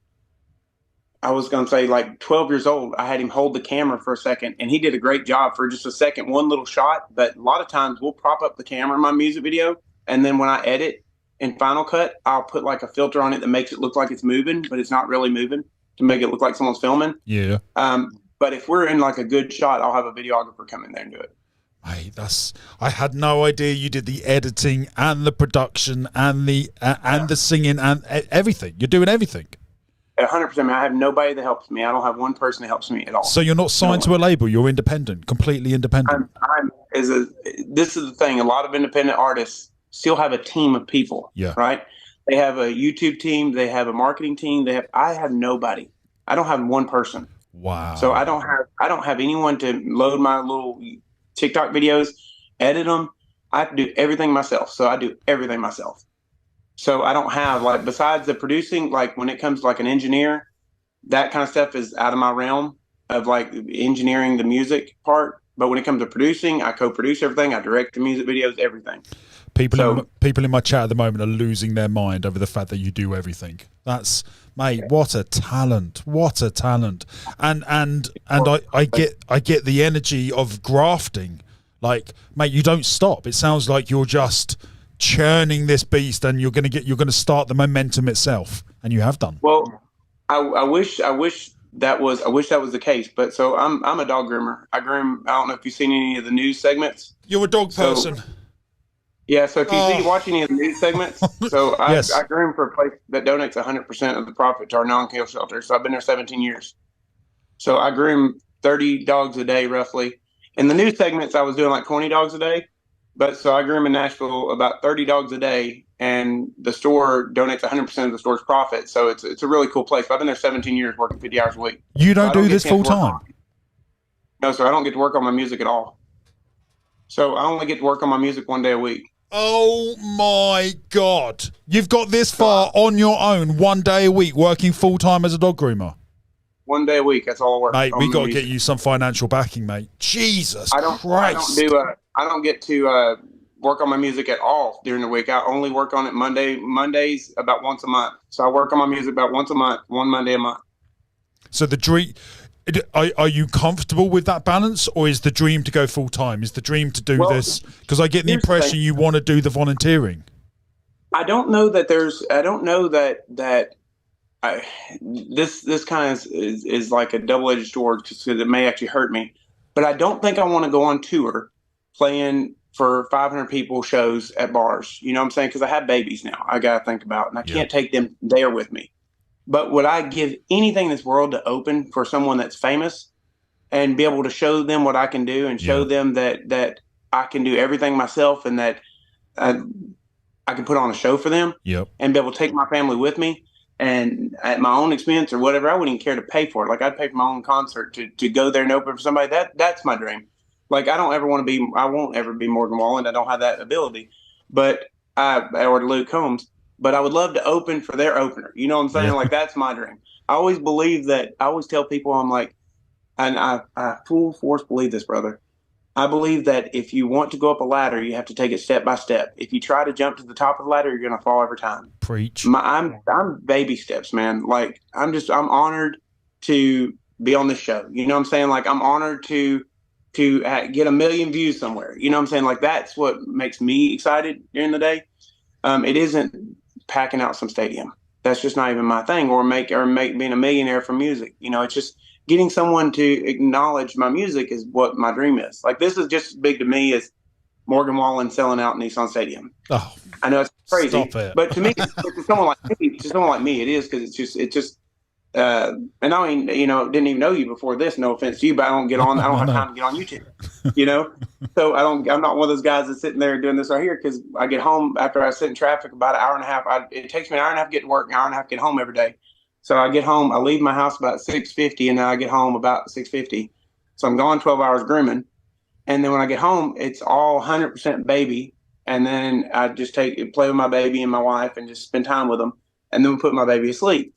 I was going to say like 12 years old, I had him hold the camera for a second, and he did a great job for just a second, one little shot. But a lot of times we'll prop up the camera in my music video, and then when I edit in Final Cut, I'll put like a filter on it that makes it look like it's moving, but it's not really moving, to make it look like someone's filming. Yeah. But if we're in like a good shot, I'll have a videographer come in there and do it. Hey, I had no idea you did the editing and the production and the singing and everything. You're doing everything. 100%. I have nobody that helps me. I don't have one person that helps me at all. So you're not signed to a label. You're independent, completely independent. this is the thing. A lot of independent artists still have a team of people. Yeah. Right. They have a YouTube team. They have a marketing team. I have nobody. I don't have one person. Wow. So I don't have anyone to load my little TikTok videos, edit them. I have to do everything myself. So I do everything myself. So I don't have, like, besides the producing, like when it comes to like an engineer, that kind of stuff is out of my realm of like engineering the music part. But when it comes to producing, I co-produce everything. I direct the music videos, everything. People in my chat at the moment are losing their mind over the fact that you do everything. That's, mate, what a talent. What a talent. And I get the energy of grafting. Like, mate, you don't stop. It sounds like you're just churning this beast, and you're going to start the momentum itself, and you have done. Well, I wish that was the case. But so I'm a dog groomer. I groom. I don't know if you've seen any of the news segments. You're a dog person. Yeah, so if you watch any of the news segments, so I groom for a place that donates 100% of the profit to our non-kill shelter. So I've been there 17 years. So I groom 30 dogs a day, roughly. In the news segments, I was doing like 20 dogs a day. But so I groom in Nashville about 30 dogs a day, and the store donates 100% of the store's profit. So it's a really cool place. I've been there 17 years, working 50 hours a week. You don't do this full time? No, sir. I don't get to work on my music at all. So I only get to work on my music one day a week. Oh my God. You've got this far on your own, one day a week, working full time as a dog groomer. One day a week. That's all I work. Mate, we got to get you some financial backing, mate. Jesus Christ. I don't get to work on my music at all during the week. I only work on it Mondays about once a month. So I work on my music about once a month, one Monday a month. So the dream, are you comfortable with that balance, or is the dream to go full time? Is the dream to do this? Because I get the impression you want to do the volunteering. I don't know that this kind of is like a double-edged sword, because it may actually hurt me. But I don't think I want to go on tour playing for 500 people shows at bars. You know what I'm saying? Because I have babies now I got to think about, and I can't take them there with me. But would I give anything in this world to open for someone that's famous and be able to show them what I can do, and show them that I can do everything myself, and that I can put on a show for them, and be able to take my family with me, and at my own expense or whatever. I wouldn't even care to pay for it. Like, I'd pay for my own concert to go there and open for somebody. That's my dream. Like, I won't ever be Morgan Wallen. I don't have that ability, or Luke Combs. But I would love to open for their opener. You know what I'm saying? Like, that's my dream. I always tell people, I'm like, and I full force believe this, brother. I believe that if you want to go up a ladder, you have to take it step by step. If you try to jump to the top of the ladder, you're going to fall every time. Preach. I'm baby steps, man. Like, I'm honored to be on this show. You know what I'm saying? Like, I'm honored to get 1 million views somewhere. You know what I'm saying? Like, that's what makes me excited during the day. It isn't packing out some stadium. That's just not even my thing. Or being a millionaire from music. You know, it's just getting someone to acknowledge my music is what my dream is. Like, this is just as big to me as Morgan Wallen selling out Nissan Stadium. Oh, I know it's crazy, but to me, to someone like me, it is, because it's just. And I mean, didn't even know you before this. No offense to you, but I don't have time to get on YouTube. You know, so I'm not one of those guys that's sitting there doing this right here, because I get home after I sit in traffic about an hour and a half. It takes me an hour and a half to get to work, an hour and a half to get home every day. So I get home, I leave my house about 6:50, and then I get home about 6:50. So I'm gone 12 hours grooming, and then when I get home, it's all 100% baby, and then I just play with my baby and my wife, and just spend time with them, and then we put my baby to sleep.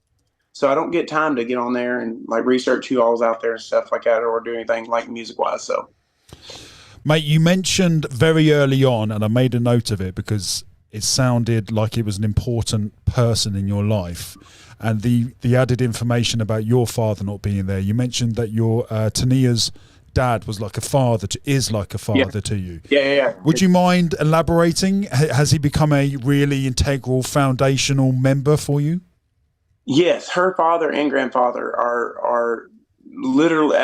So I don't get time to get on there and like research who all's out there and stuff like that, or do anything like music wise. So, mate, you mentioned very early on, and I made a note of it because it sounded like it was an important person in your life, and the added information about your father not being there. You mentioned that your Tania's dad was like a father to you. Yeah. Would you mind elaborating? Has he become a really integral, foundational member for you? Yes, her father and grandfather are literally.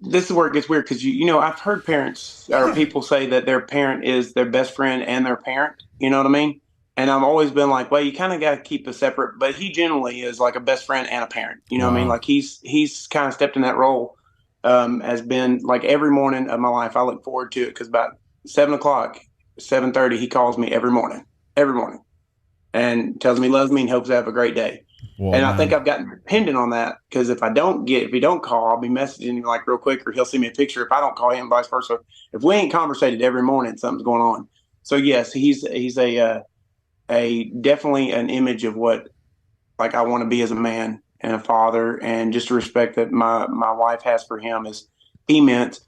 This is where it gets weird, because I've heard parents or people say that their parent is their best friend and their parent. You know what I mean? And I've always been like, well, you kind of got to keep it separate. But he generally is like a best friend and a parent. You know what I mean? Like, he's kind of stepped in that role. Has been like every morning of my life. I look forward to it, because about 7 o'clock, 7:30, he calls me every morning, and tells me he loves me and hopes I have a great day. And I think I've gotten dependent on that, because if he don't call, I'll be messaging him like real quick, or he'll send me a picture. If I don't call him, vice versa. If we ain't conversated every morning, something's going on. So yes, he's a definitely an image of what like I want to be as a man and a father, and just the respect that my wife has for him is immense.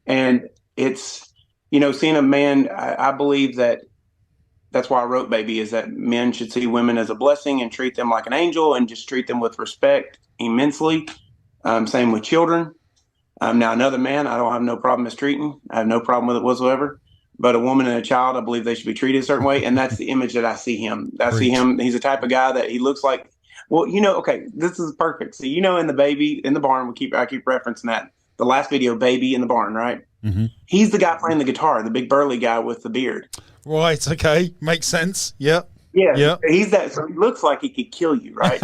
And it's, seeing a man, I believe that's why I wrote Baby, is that men should see women as a blessing and treat them like an angel, and just treat them with respect immensely. Same with children. Now, another man, I don't have no problem mistreating. I have no problem with it whatsoever. But a woman and a child, I believe they should be treated a certain way. And that's the image that I see him. See him. He's the type of guy that he looks like. Well, okay, this is perfect. So, in the Baby in the barn, I keep referencing that. The last video, Baby in the barn, right? Mm-hmm. He's the guy playing the guitar, the big burly guy with the beard. Right. Okay. Makes sense. Yeah. Yeah. Yeah. He's that. So he looks like he could kill you, right?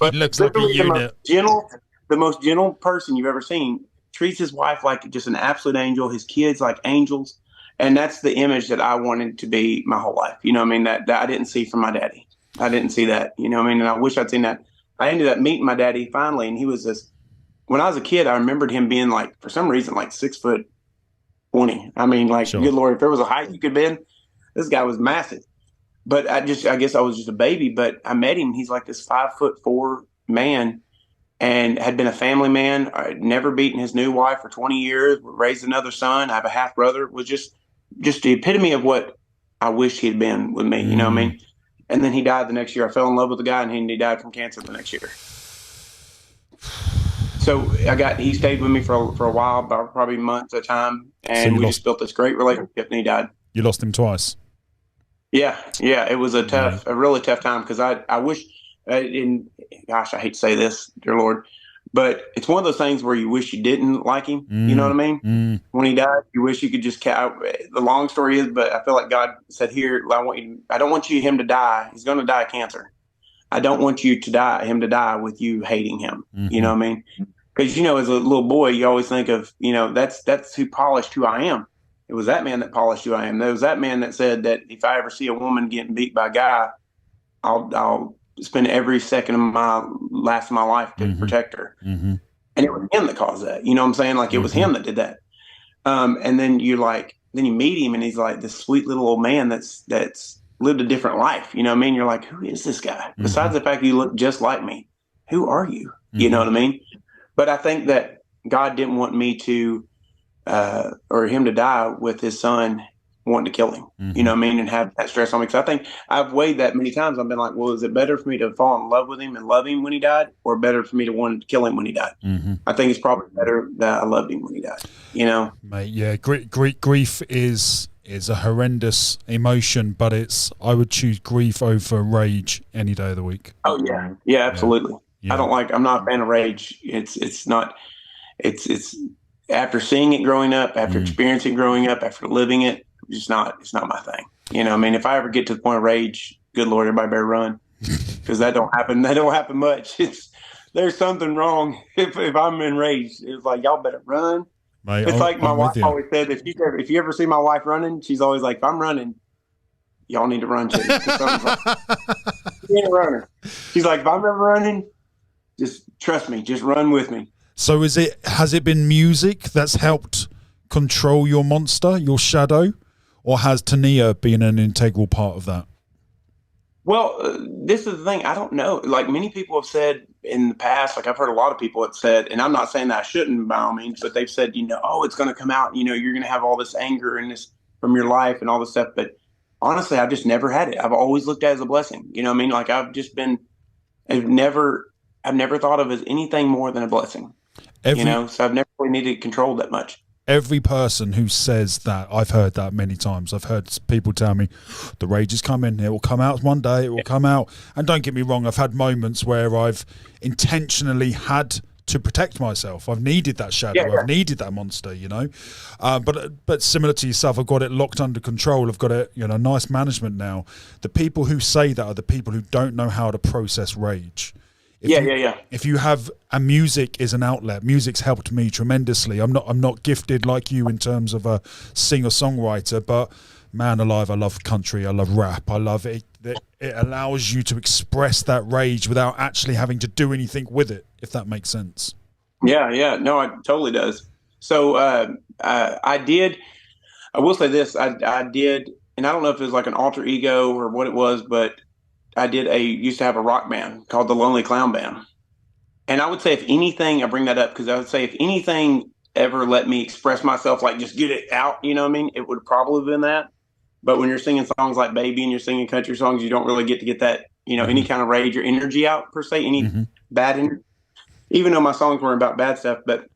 But he looks like a unit. The most gentle person you've ever seen. Treats his wife like just an absolute angel. His kids like angels. And that's the image that I wanted to be my whole life. That I didn't see from my daddy. I didn't see that. And I wish I'd seen that. I ended up meeting my daddy finally, and he was this. When I was a kid, I remembered him being like, for some reason, like 6'20". Sure. Good Lord, if there was a height you could bend, this guy was massive. But I guess I was just a baby. But I met him. He's like this 5'4" man, and had been a family man. I'd never beaten his new wife for 20 years. Raised another son. I have a half brother. Was just the epitome of what I wished he'd been with me. You know what I mean? And then he died the next year. I fell in love with the guy, and he died from cancer the next year. So he stayed with me for a while, about probably months at a time, and we just built this great relationship. And he died. You lost him twice. Yeah. It was a really tough time, because I wish, gosh, I hate to say this, dear Lord, but it's one of those things where you wish you didn't like him. You know what I mean? When he died, you wish you could just. The long story is, but I feel like God said, "Here, I don't want him to die. He's going to die of cancer. I don't want him to die with you hating him." You know what I mean? Because, as a little boy, you always think of, that's who polished who I am. It was that man that polished who I am. There was that man that said that if I ever see a woman getting beat by a guy, I'll spend every second of my life to protect her. And it was him that caused that. You know what I'm saying? Like, it was him that did that. And then you meet him, and he's like this sweet little old man that's lived a different life. You know what I mean? You're like, who is this guy? Besides the fact that you look just like me, who are you? You know what I mean? But I think that God didn't want me to, or him to die with his son wanting to kill him, you know what I mean? And have that stress on me. Because I think I've weighed that many times. I've been like, well, is it better for me to fall in love with him and love him when he died, or better for me to want to kill him when he died? I think it's probably better that I loved him when he died, Mate, yeah, grief is a horrendous emotion, but I would choose grief over rage any day of the week. Oh, yeah. Yeah, absolutely. Yeah. I'm not a fan of rage. It's after seeing it growing up, after experiencing growing up, after living it, it's not my thing. If I ever get to the point of rage, good Lord, everybody better run, because that don't happen. That don't happen much. There's something wrong if I'm enraged. It's like, y'all better run. Mate, it's like my wife always said, if you ever see my wife running, she's always like, if I'm running, y'all need to run too. She ain't a runner. She's like, if I'm ever running, just trust me, just run with me. So has it been music that's helped control your monster, your shadow, or has Tania been an integral part of that? Well, this is the thing. I don't know. Like, many people have said in the past, like I've heard a lot of people have said, and I'm not saying that I shouldn't by all means, but they've said, it's going to come out, you're going to have all this anger and this from your life and all this stuff. But honestly, I've just never had it. I've always looked at it as a blessing. You know what I mean? Like, I've never thought of it as anything more than a blessing. So I've never really needed control that much. Every person who says that, I've heard that many times. I've heard people tell me, the rage is coming, it will come out one day, it will come out. And don't get me wrong, I've had moments where I've intentionally had to protect myself. I've needed that shadow, I've needed that monster, But similar to yourself, I've got it locked under control. I've got it, nice management now. The people who say that are the people who don't know how to process rage. If you have, and music is an outlet. Music's helped me tremendously. I'm not gifted like you in terms of a singer-songwriter, but man alive, I love country. I love rap. I love it. It allows you to express that rage without actually having to do anything with it, if that makes sense. Yeah. No, it totally does. So I will say this, I did, and I don't know if it was like an alter ego or what it was, but I used to have a rock band called the Lonely Clown Band. And I would say, if anything, I bring that up because I would say if anything ever let me express myself, like just get it out, you know what I mean? It would probably have been that. But when you're singing songs like Baby and you're singing country songs, you don't really get to get that, any kind of rage or energy out per se, any bad energy, even though my songs weren't about bad stuff. But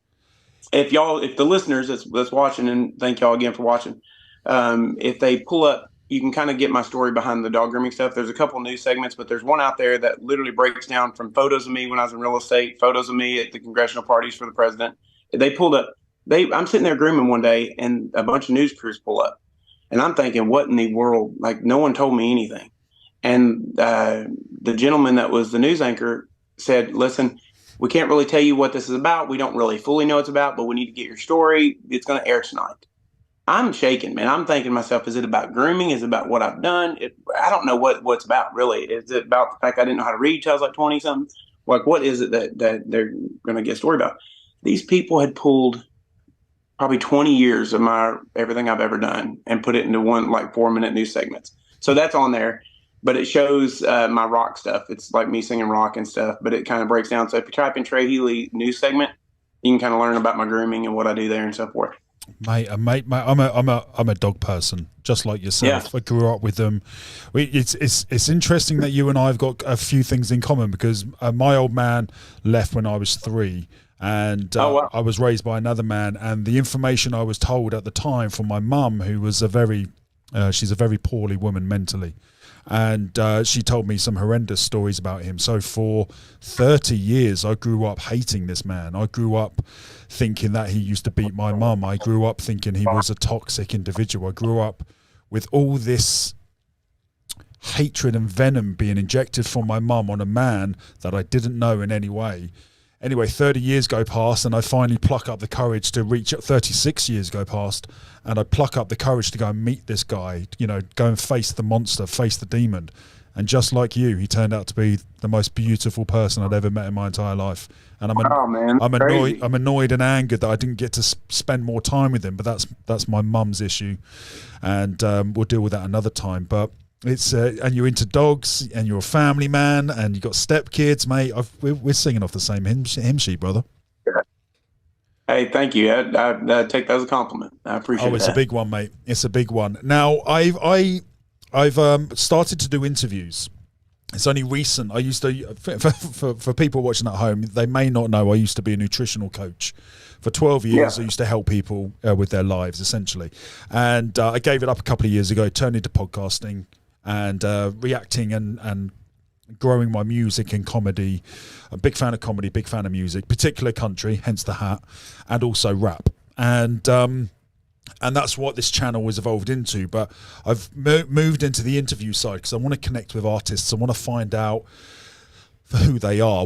if the listeners that's watching, and thank y'all again for watching, if they pull up, you can kind of get my story behind the dog grooming stuff. There's a couple news segments, but there's one out there that literally breaks down from photos of me when I was in real estate, photos of me at the congressional parties for the president. They pulled up. I'm sitting there grooming one day, and a bunch of news crews pull up. And I'm thinking, what in the world? Like, no one told me anything. And the gentleman that was the news anchor said, listen, we can't really tell you what this is about. We don't really fully know what it's about, but we need to get your story. It's going to air tonight. I'm shaking, man. I'm thinking to myself, is it about grooming? Is it about what I've done? I don't know what's about, really. Is it about the fact I didn't know how to read till I was like 20-something? Like, what is it that they're going to get a story about? These people had pulled probably 20 years of everything I've ever done and put it into one, like, 4-minute news segments. So that's on there, but it shows my rock stuff. It's like me singing rock and stuff, but it kind of breaks down. So if you type in Trey Healy news segment, you can kind of learn about my grooming and what I do there and so forth. Mate, I'm a dog person, just like yourself. Yeah. I grew up with them. It's interesting that you and I have got a few things in common because my old man left when I was 3, and wow. I was raised by another man. And the information I was told at the time from my mum, who was she's a very poorly woman mentally, and she told me some horrendous stories about him. So for 30 years, I grew up hating this man. I grew up thinking that he used to beat my mum. I grew up thinking he was a toxic individual. I grew up with all this hatred and venom being injected from my mum on a man that I didn't know in any way. Anyway, 30 years go past, and I finally pluck up the courage to reach it. 36 years go past, and I pluck up the courage to go and meet this guy, go and face the monster, face the demon. And just like you, he turned out to be the most beautiful person I'd ever met in my entire life. And I'm annoyed and angered that I didn't get to spend more time with him, but that's my mum's issue. And we'll deal with that another time. But it's and you're into dogs, and you're a family man, and you got stepkids, mate. We're singing off the same hymn sheet, brother. Hey, thank you. I take that as a compliment. I appreciate it. Oh, it's a big one, mate. It's a big one. Now, I've started to do interviews. It's only recent. I used to, for people watching at home, they may not know I used to be a nutritional coach. For 12 years, I used to help people with their lives, essentially. And I gave it up a couple of years ago, turned into podcasting and reacting and growing my music and comedy. A big fan of comedy, big fan of music, particular country, hence the hat, and also rap. And that's what this channel has evolved into. But I've moved into the interview side because I want to connect with artists. I want to find out for who they are,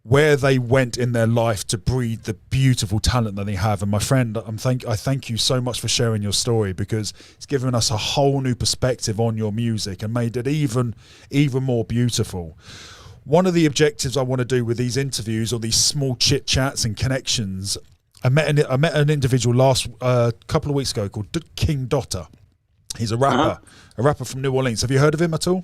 where they went in their life to breed the beautiful talent that they have. And my friend, I thank you so much for sharing your story, because it's given us a whole new perspective on your music and made it even more beautiful. One of the objectives I want to do with these interviews, or these small chit chats and connections, I met an individual couple of weeks ago called King Dotter. He's a rapper from New Orleans. Have you heard of him at all?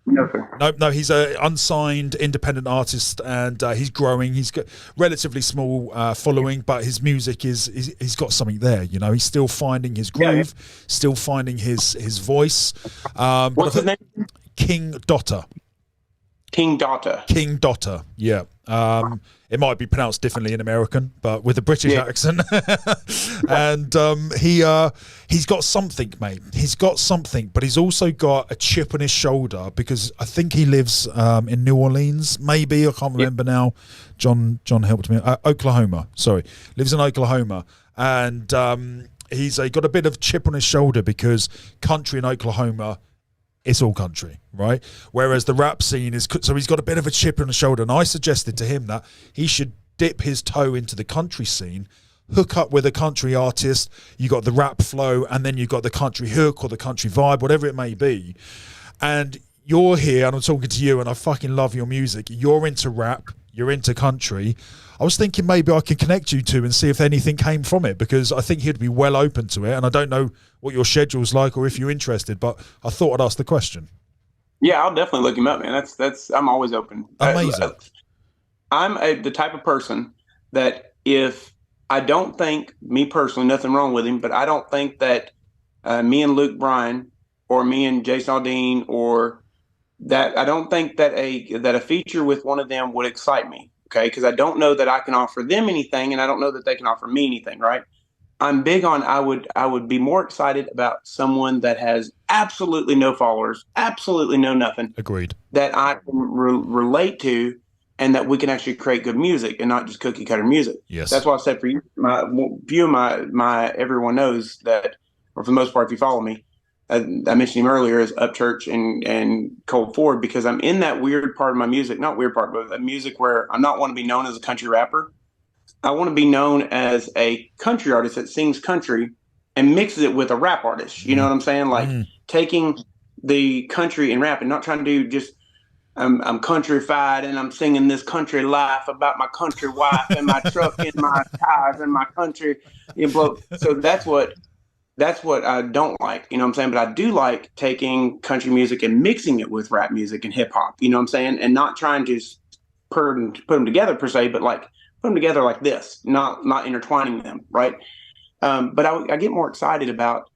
No, sir. No, he's an unsigned independent artist, and he's growing. He's got relatively small following, but his music he's got something there. He's still finding his groove, still finding his voice. What's his name? King Dotter. King Dotter. Yeah. It might be pronounced differently in American, but with a British accent. And he's got something, mate. He's got something, but he's also got a chip on his shoulder, because I think he lives in New Orleans, maybe. I can't remember now. John helped me. Oklahoma. Sorry. Lives in Oklahoma. And he's got a bit of chip on his shoulder, because country in Oklahoma it's all country, right? Whereas the rap scene is, so he's got a bit of a chip on the shoulder. And I suggested to him that he should dip his toe into the country scene, hook up with a country artist. You got the rap flow, and then you got the country hook or the country vibe, whatever it may be. And you're here, and I'm talking to you, and I fucking love your music. You're into rap, you're into country. I was thinking maybe I could connect you two and see if anything came from it, because I think he'd be well open to it. And I don't know what your schedule's like or if you're interested, but I thought I'd ask the question. Yeah, I'll definitely look him up, man. I'm always open. Amazing. I'm the type of person that if I don't think, me personally, nothing wrong with him, but I don't think that me and Luke Bryan or me and Jason Aldean or that, I don't think that a feature with one of them would excite me. Okay, because I don't know that I can offer them anything, and I don't know that they can offer me anything, right? I'm big on, I would be more excited about someone that has absolutely no followers, absolutely no nothing. Agreed. That I can relate to, and that we can actually create good music and not just cookie cutter music. Yes. That's why I said for you, my everyone knows that, or for the most part, if you follow me, I mentioned him earlier as Upchurch and Cold Ford, because I'm in that weird part of my music, not weird part, but a music where I not want to be known as a country rapper. I want to be known as a country artist that sings country and mixes it with a rap artist. You know what I'm saying? Like taking the country and rap and not trying to do just, I'm countryfied and I'm singing this country life about my country wife and my truck and my tires and my country. So that's what I don't like, you know what I'm saying? But I do like taking country music and mixing it with rap music and hip hop, you know what I'm saying? And not trying to put them together per se, but like put them together like this, not intertwining them, right? But I get more excited about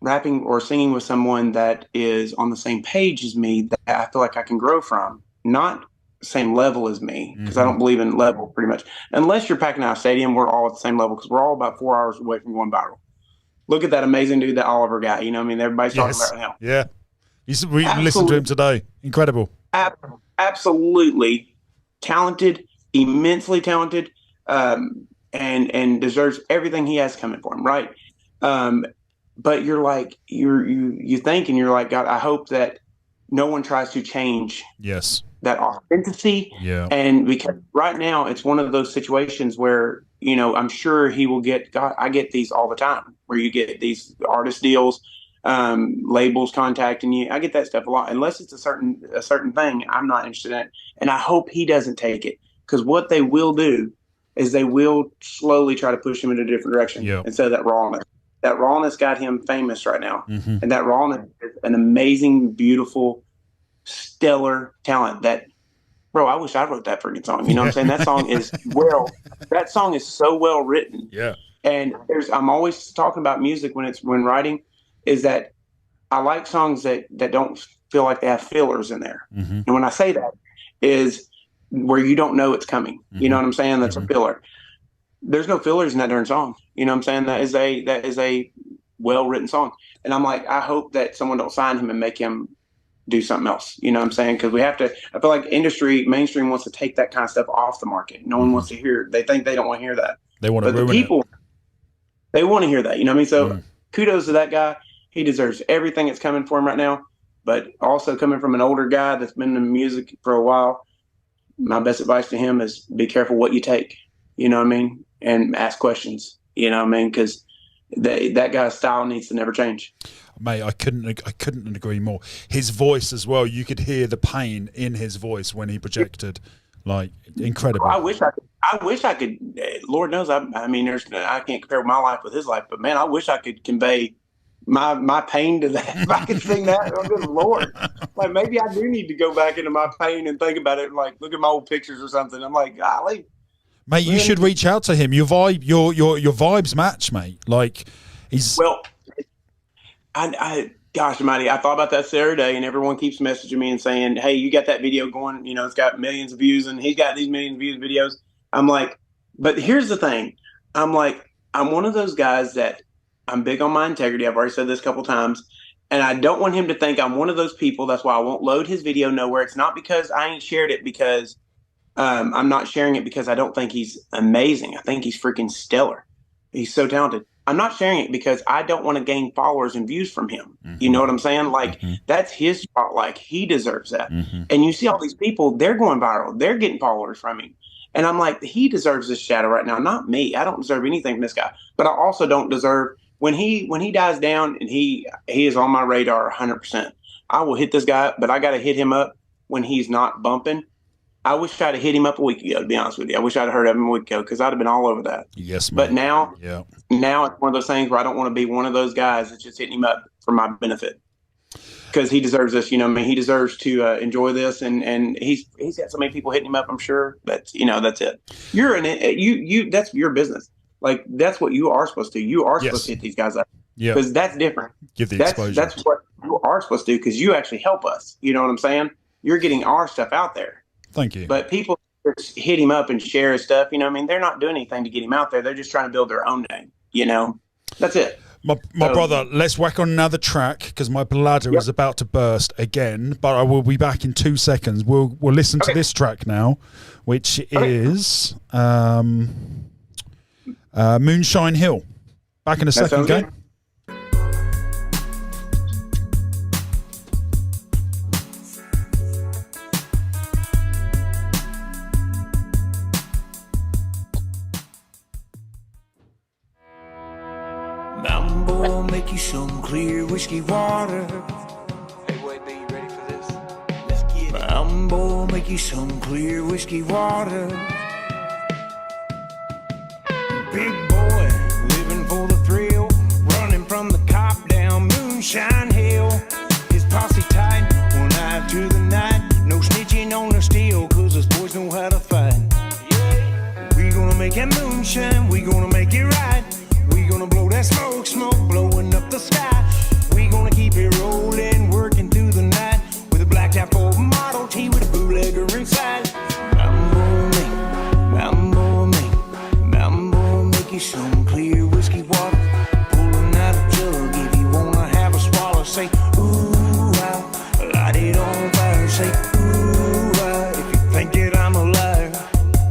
rapping or singing with someone that is on the same page as me, that I feel like I can grow from, not same level as me, because I don't believe in level pretty much. Unless you're packing out a stadium, we're all at the same level, because we're all about 4 hours away from going viral. Look at that amazing dude, that Oliver guy. You know what I mean? Everybody's talking about right now. Yeah. We listened to him today. Incredible. Absolutely talented, immensely talented, and deserves everything he has coming for him, right? But you're like, you think, and you're like, God, I hope that no one tries to change that authenticity. Yeah. And because right now it's one of those situations where, you know, I'm sure he will get, God, I get these all the time, where you get these artist deals, labels contacting you. I get that stuff a lot. Unless it's a certain thing, I'm not interested in it. And I hope he doesn't take it, because what they will do is they will slowly try to push him in a different direction. Yeah. Instead of that rawness. That rawness got him famous right now. And that rawness is an amazing, beautiful, stellar talent that, bro, I wish I wrote that freaking song. You know what I'm saying? That song is so well written. Yeah. And I'm always talking about music when writing, is that I like songs that don't feel like they have fillers in there. And when I say that, is where you don't know it's coming. You know what I'm saying? That's a filler. There's no fillers in that darn song. You know what I'm saying? That is a well-written song. And I'm like, I hope that someone don't sign him and make him do something else. You know what I'm saying? Because I feel like mainstream wants to take that kind of stuff off the market. No one wants to hear it. They think they don't want to hear that. They want to ruin the people, they want to hear that. You know what I mean? So kudos to that guy. He deserves everything that's coming for him right now. But also coming from an older guy that's been in music for a while, my best advice to him is be careful what you take. You know what I mean? And ask questions. You know what I mean? Because that guy's style needs to never change. Mate, I couldn't agree more. His voice as well, you could hear the pain in his voice when he projected. Like, incredible. I wish I could. Lord knows, I mean, I can't compare my life with his life, but man, I wish I could convey my pain to that. If I could sing that, oh good Lord. Like, maybe I do need to go back into my pain and think about it and like look at my old pictures or something. I'm like, golly. Mate, you should reach out to him. Your vibes match, mate. Like, well. Gosh almighty, I thought about that Saturday, and everyone keeps messaging me and saying, hey, you got that video going, you know, it's got millions of views, and he's got these millions of views videos. I'm like, but here's the thing. I'm like, I'm one of those guys that I'm big on my integrity. I've already said this a couple times, and I don't want him to think I'm one of those people. That's why I won't load his video nowhere. It's not because I ain't shared it, because I'm not sharing it because I don't think he's amazing. I think he's freaking stellar. He's so talented. I'm not sharing it because I don't want to gain followers and views from him. You know what I'm saying? Like that's his fault. Like he deserves that. And you see all these people, they're going viral. They're getting followers from him. And I'm like, he deserves this shadow right now, not me. I don't deserve anything from this guy. But I also don't deserve when he dies down, and he is on my radar 100%. I will hit this guy, but I got to hit him up when he's not bumping. I wish I'd have hit him up a week ago, to be honest with you. I wish I'd have heard of him a week ago because I'd have been all over that. Yes, man. But now it's one of those things where I don't want to be one of those guys that's just hitting him up for my benefit. Because he deserves this, you know. I mean, he deserves to enjoy this, and he's got so many people hitting him up. I'm sure that's that's it. You that's your business. Like that's what you are supposed to do. You are supposed to hit these guys up. Yeah, because that's different. Give the exposure. That's what you are supposed to do because you actually help us. You know what I'm saying? You're getting our stuff out there. Thank you. But people hit him up and share his stuff. You know, I mean, they're not doing anything to get him out there. They're just trying to build their own name. You know, that's it. My brother, let's whack on another track because my bladder is about to burst again. But I will be back in 2 seconds. We'll listen to this track now, which is Moonshine Hill. Back in a second, okay? Mambo, make you some clear whiskey water. Hey, wait, be you ready for this? Let's get it. Mambo, make you some clear whiskey water. Big boy, living for the thrill, running from the cop down Moonshine Hill. His posse tight, one eye to the night. No snitching on the steel, cause us boys know how to fight. We gonna make that moonshine, we gonna make it right. We gonna blow that smoke blowing up the sky. We gonna keep it rolling, working through the night with a black top Ford Model T with a bootlegger inside. Mambo, make you some clear whiskey water. Pulling out a jug if you wanna have a swallow. Say ooh, light it on fire. Say ooh, if you think that I'm a liar.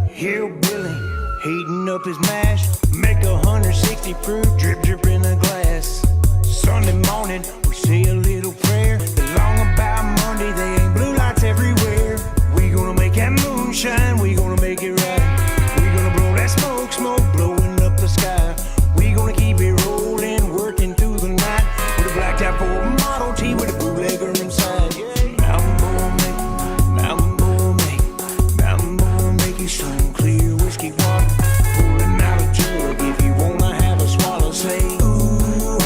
Hillbilly, heating up his mash. Make 160 proof, drip in a glass. Sunday morning, we say a little prayer. The long about Monday, they ain't blue lights everywhere. We gonna make that moonshine, we gonna make it right. We gonna blow that smoke blowing up the sky. We gonna keep it rolling, working through the night with a black top Ford Model T with a bootlegger inside. Mambo, make you some clear whiskey water. Pulling out a jug if you wanna have a swallow. Say ooh,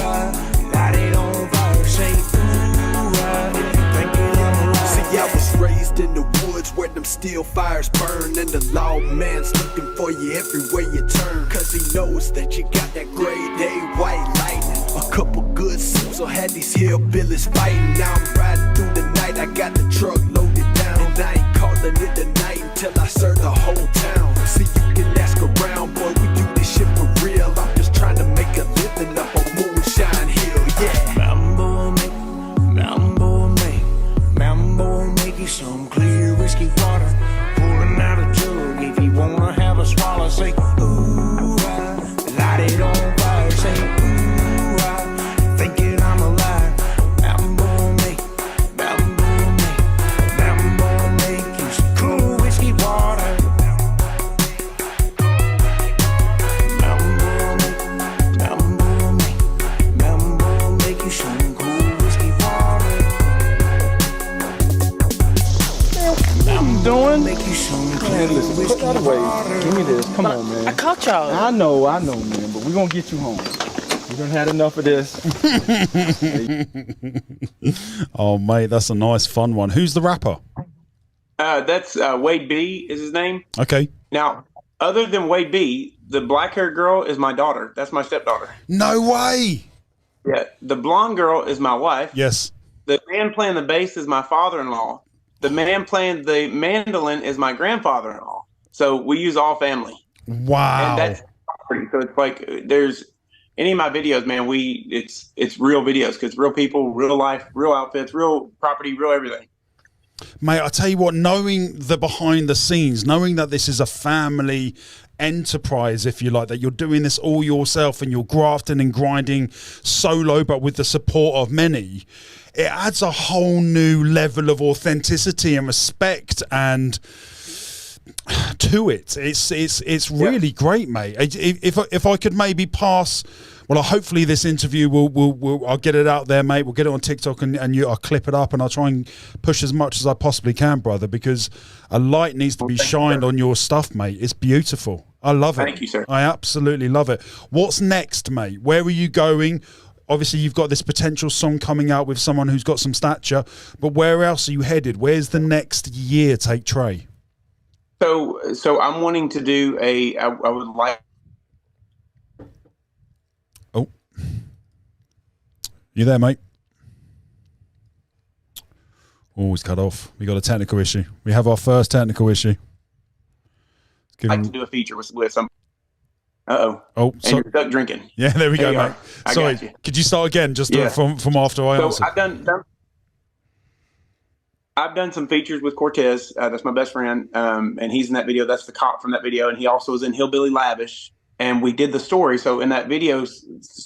light it on fire. Say ooh, if you think it I'm alive. See, I was raised in the woods where them steel fires burn, and the lawman's looking for you everywhere you turn. Cause he knows that you got that grade A white lightning. A couple good suits will have these hillbillies fighting. Now I'm riding through the night, I got the truck loaded down. And I ain't calling it the night until I serve the whole town. See, you can ask around, boy, we do this shit for real. I'm just trying to make a living up on Moonshine Hill, yeah. Mambo, make you some clear whiskey water. Pulling out a jug if you wanna have a swallow. Say ooh, light it on fire. Say ooh, thinking I'm alive. Mambo, make you some cool whiskey water. Mambo, make you some cool whiskey water. What you doing? Make you some Man, listen, put that away. Give me this. Come on, man. I caught y'all. I know, man, but we're gonna get you home. We done had enough of this. Oh, mate, that's a nice, fun one. Who's the rapper? That's Wade B is his name. Okay. Now, other than Wade B, the black-haired girl is my daughter. That's my stepdaughter. No way. Yeah, the blonde girl is my wife. Yes. The man playing the bass is my father-in-law. The man playing the mandolin is my grandfather-in-law. So we use all family. Wow. And that's so it's like there's any of my videos, man. It's real videos because real people, real life, real outfits, real property, real everything. Mate, I tell you what, knowing the behind the scenes, knowing that this is a family enterprise, if you like, that you're doing this all yourself and you're grafting and grinding solo, but with the support of many, it adds a whole new level of authenticity and respect and to it. It's really great, mate. If I could maybe pass, well, hopefully this interview will I'll get it out there, mate. We'll get it on TikTok and I'll clip it up and I'll try and push as much as I possibly can, brother, because a light needs to be shined on your stuff, mate. It's beautiful. I love it. Thank you, sir. I absolutely love it. What's next, mate? Where are you going? Obviously, you've got this potential song coming out with someone who's got some stature, but where else are you headed? Where's the next year take Trey? So I'm wanting to do I would like. Oh, you there, mate? Oh, he's cut off. We got a technical issue. We have our first technical issue. I'd like to do a feature with some. Oh, and you're stuck drinking. Yeah, there we go, mate. Sorry, got you. Could you start again, just from after I answered? I've done some features with Cortez. That's my best friend, and he's in that video. That's the cop from that video, and he also was in Hillbilly Lavish. And we did the story. So in that video,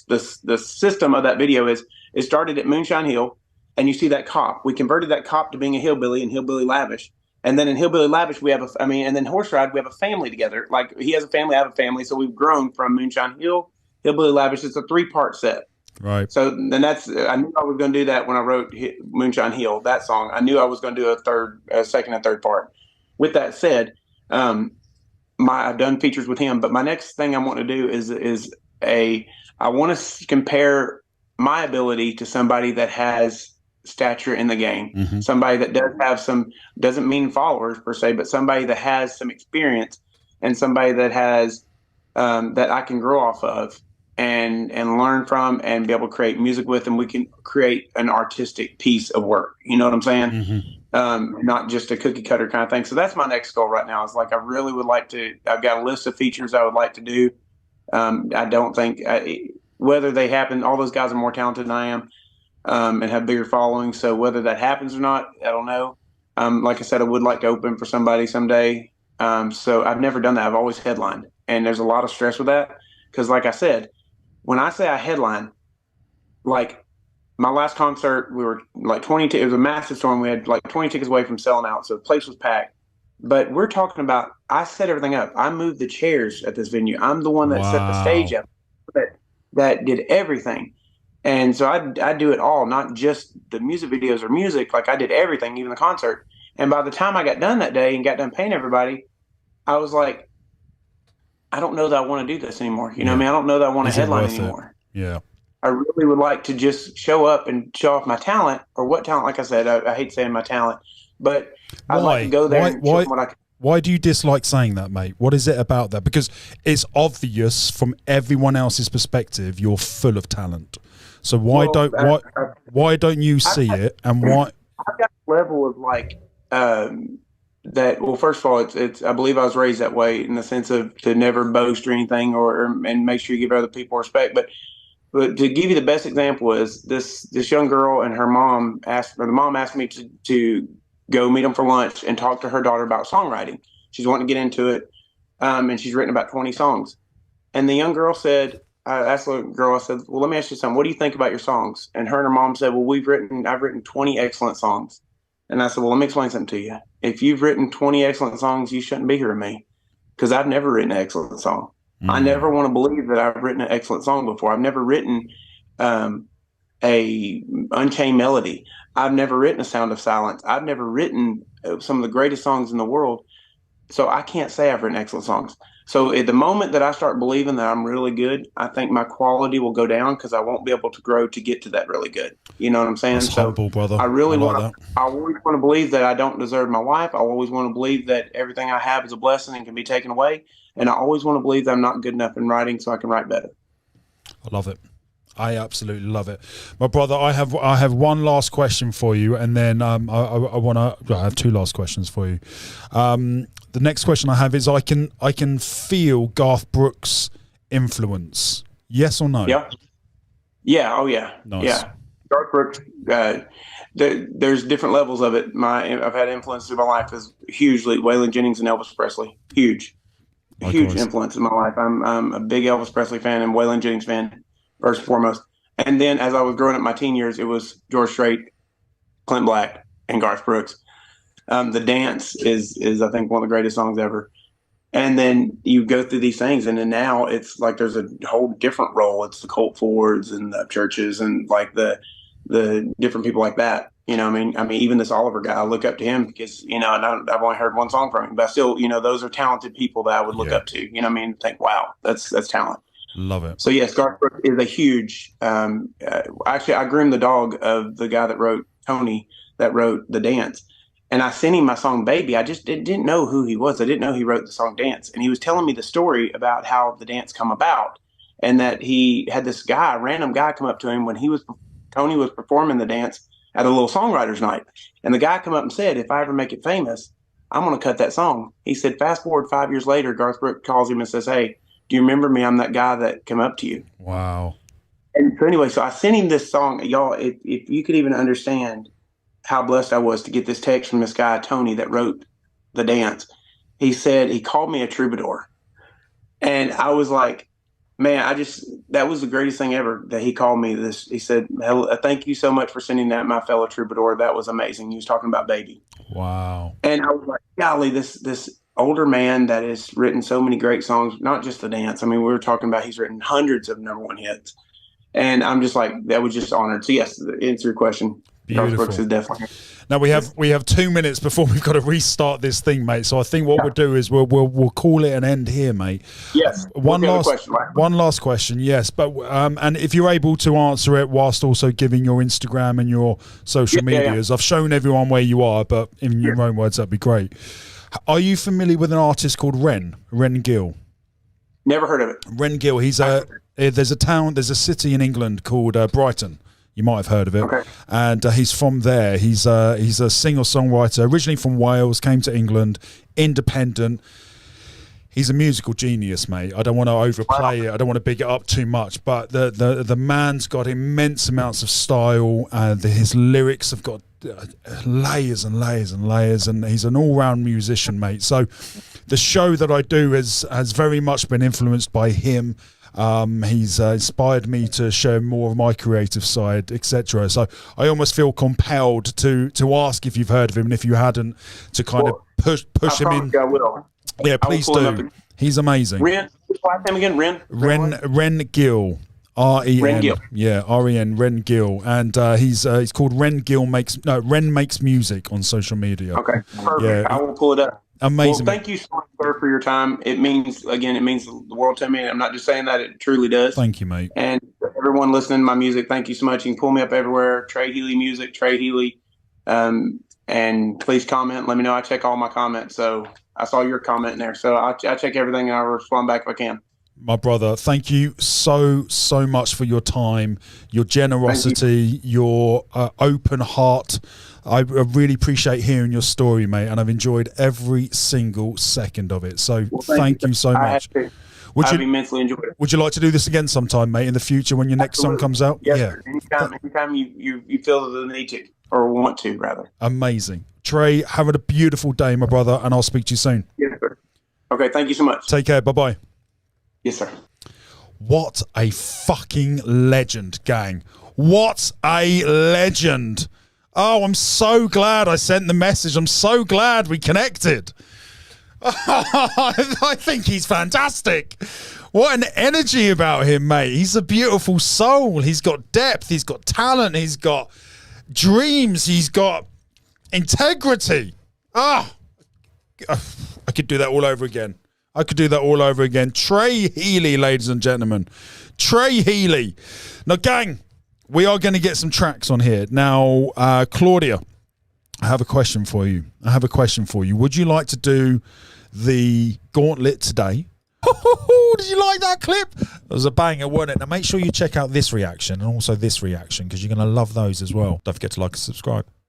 the system of that video is it started at Moonshine Hill, and you see that cop. We converted that cop to being a hillbilly in Hillbilly Lavish. And then in Hillbilly Lavish, and then Horse Ride, we have a family together. Like he has a family, I have a family. So we've grown from Moonshine Hill, Hillbilly Lavish. It's a 3-part set. Right. So then I knew I was going to do that when I wrote Moonshine Hill, that song. I knew I was going to do a second and third part. With that said, I've done features with him, but my next thing I want to do I want to compare my ability to somebody that has stature in the game, somebody that does have doesn't mean followers per se, but somebody that has some experience and somebody that has that I can grow off of and learn from and be able to create music with, and we can create an artistic piece of work. You know what I'm saying? Not just a cookie cutter kind of thing. So that's my next goal right now. Is like, I really would like to, I've got a list of features I would like to do. I don't think whether they happen, all those guys are more talented than I am, and have bigger followings. So whether that happens or not, I don't know. Like I said, I would like to open for somebody someday. So I've never done that. I've always headlined, and there's a lot of stress with that. Cause like I said, when I say I headline, like my last concert, we were like 20, it was a massive storm. We had like 20 tickets away from selling out. So the place was packed, but we're talking about, I set everything up. I moved the chairs at this venue. I'm the one that set the stage up, that did everything. And so I do it all, not just the music videos or music. Like I did everything, even the concert. And by the time I got done that day and got done paying everybody, I was like, I don't know that I want to do this anymore. You know what I mean? I don't know that I want to headline anymore. Yeah. I really would like to just show up and show off my talent, or what talent. Like I said, I hate saying my talent, but I'd like to go there and show them what I can. Why do you dislike saying that, mate? What is it about that? Because it's obvious from everyone else's perspective, you're full of talent. So why don't you see it? And why? I've got a level of like, that, well, first of all, it's I believe I was raised that way in the sense of to never boast or anything, and make sure you give other people respect. But to give you the best example is this young girl and her mom the mom asked me to go meet them for lunch and talk to her daughter about songwriting. She's wanting to get into it, and she's written about 20 songs. And the young girl said, I asked the girl, I said, well, let me ask you something. What do you think about your songs? And her mom said, well, I've written 20 excellent songs. And I said, well, let me explain something to you. If you've written 20 excellent songs, you shouldn't be here with me, because I've never written an excellent song. I never want to believe that I've written an excellent song before. I've never written a Unchained Melody. I've never written A Sound of Silence. I've never written some of the greatest songs in the world. So I can't say I've written excellent songs. So at the moment that I start believing that I'm really good, I think my quality will go down, because I won't be able to grow to get to that really good. You know what I'm saying? That's humble, brother. I really want to. I always want to believe that I don't deserve my wife. I always want to believe that everything I have is a blessing and can be taken away. And I always want to believe that I'm not good enough in writing, so I can write better. I love it. I absolutely love it, my brother. I have one last question for you, and then I have two last questions for you. The next question I have is, I can feel Garth Brooks' influence. Yes or no? Yeah. Yeah. Oh yeah. Nice. Yeah. Garth Brooks. There's different levels of it. I've had influences in my life is hugely Waylon Jennings and Elvis Presley. Huge. huge influence in my life. I'm a big Elvis Presley fan and Waylon Jennings fan, first and foremost. And then as I was growing up my teen years, it was George Strait, Clint Black, and Garth Brooks. The Dance is I think one of the greatest songs ever. And then you go through these things, and then now it's like there's a whole different role. It's the Colt Fords and the churches and like the different people like that. You know, I mean, even this Oliver guy, I look up to him because, you know, and I've only heard one song from him, but still, you know, those are talented people that I would look up to. You know what I mean? Think, wow, that's talent. Love it. So yes, Garth Brooks is a huge. Actually, I groomed the dog of the guy that wrote Tony, that wrote The Dance, and I sent him my song "Baby." I just didn't know who he was. I didn't know he wrote the song "Dance," and he was telling me the story about how the dance come about, and that he had this guy, random guy, come up to him when Tony was performing the dance at a little songwriters night, and the guy come up and said, "If I ever make it famous, I'm going to cut that song." He said, fast forward 5 years later, Garth Brooks calls him and says, "Hey, do you remember me? I'm that guy that came up to you." Wow. And so anyway, so I sent him this song. Y'all, if you could even understand how blessed I was to get this text from this guy, Tony, that wrote The Dance. He said, he called me a troubadour. And I was like, man, that was the greatest thing ever that he called me this. He said, "Thank you so much for sending that, my fellow troubadour. That was amazing." He was talking about Baby. Wow. And I was like, golly, this older man that has written so many great songs, not just The Dance. I mean, we were talking about he's written hundreds of #1 hits. And I'm just like, that was just honored. So yes, to answer your question, Garth Brooks is definitely. Now we have 2 minutes before we've got to restart this thing, mate. So I think what we'll do is we'll call it an end here, mate. Yes. One last question. Yes, but and if you're able to answer it whilst also giving your Instagram and your social medias, I've shown everyone where you are, but in your own words, that'd be great. Are you familiar with an artist called Ren Gill? Never heard of it. Ren Gill. There's a city in England called Brighton. You might have heard of it. Okay. And he's from there. He's a singer-songwriter, originally from Wales, came to England, independent. He's a musical genius, mate. I don't want to overplay it. I don't want to big it up too much, but the man's got immense amounts of style. His lyrics have got layers and layers and layers, and he's an all-round musician, mate. So the show that I do has very much been influenced by him. He's inspired me to show more of my creative side, etc. So I almost feel compelled to ask if you've heard of him, and if you hadn't, to kind of push him in. I will. Yeah, please do. He's amazing. What's his last name again? Ren Gill. R-E-N. Ren Gill. Yeah, R-E-N, Ren Gill. And he's called Ren Makes Music on social media. Okay, perfect. Yeah. I will pull it up. Amazing. Well, thank you so much, sir, for your time. It means the world to me. I'm not just saying that, it truly does. Thank you, mate. And everyone listening to my music, thank you so much. You can pull me up everywhere. Trey Healy Music, Trey Healy. And please comment. Let me know. I check all my comments. So I saw your comment in there. So I check everything, and I'll respond back if I can. My brother, thank you so much for your time, your generosity, your open heart. I really appreciate hearing your story, mate, and I've enjoyed every single second of it. So thank you so much. I've immensely enjoyed it. Would you like to do this again sometime, mate, in the future when your next song comes out? Yes, yeah. Anytime you feel the need to, or want to, rather. Amazing. Trey, have a beautiful day, my brother, and I'll speak to you soon. Yes, sir. Okay, thank you so much. Take care. Bye-bye. Yes, sir. What a fucking legend, gang. What a legend. Oh, I'm so glad I sent the message. I'm so glad we connected. I think he's fantastic. What an energy about him, mate. He's a beautiful soul. He's got depth. He's got talent. He's got dreams. He's got integrity. I could do that all over again. Trey Healy, ladies and gentlemen. Trey Healy. Now, gang, we are going to get some tracks on here. Now, Claudia, I have a question for you. Would you like to do the gauntlet today? Did you like that clip? It was a banger, wasn't it? Now, make sure you check out this reaction and also this reaction, because you're going to love those as well. Don't forget to like and subscribe.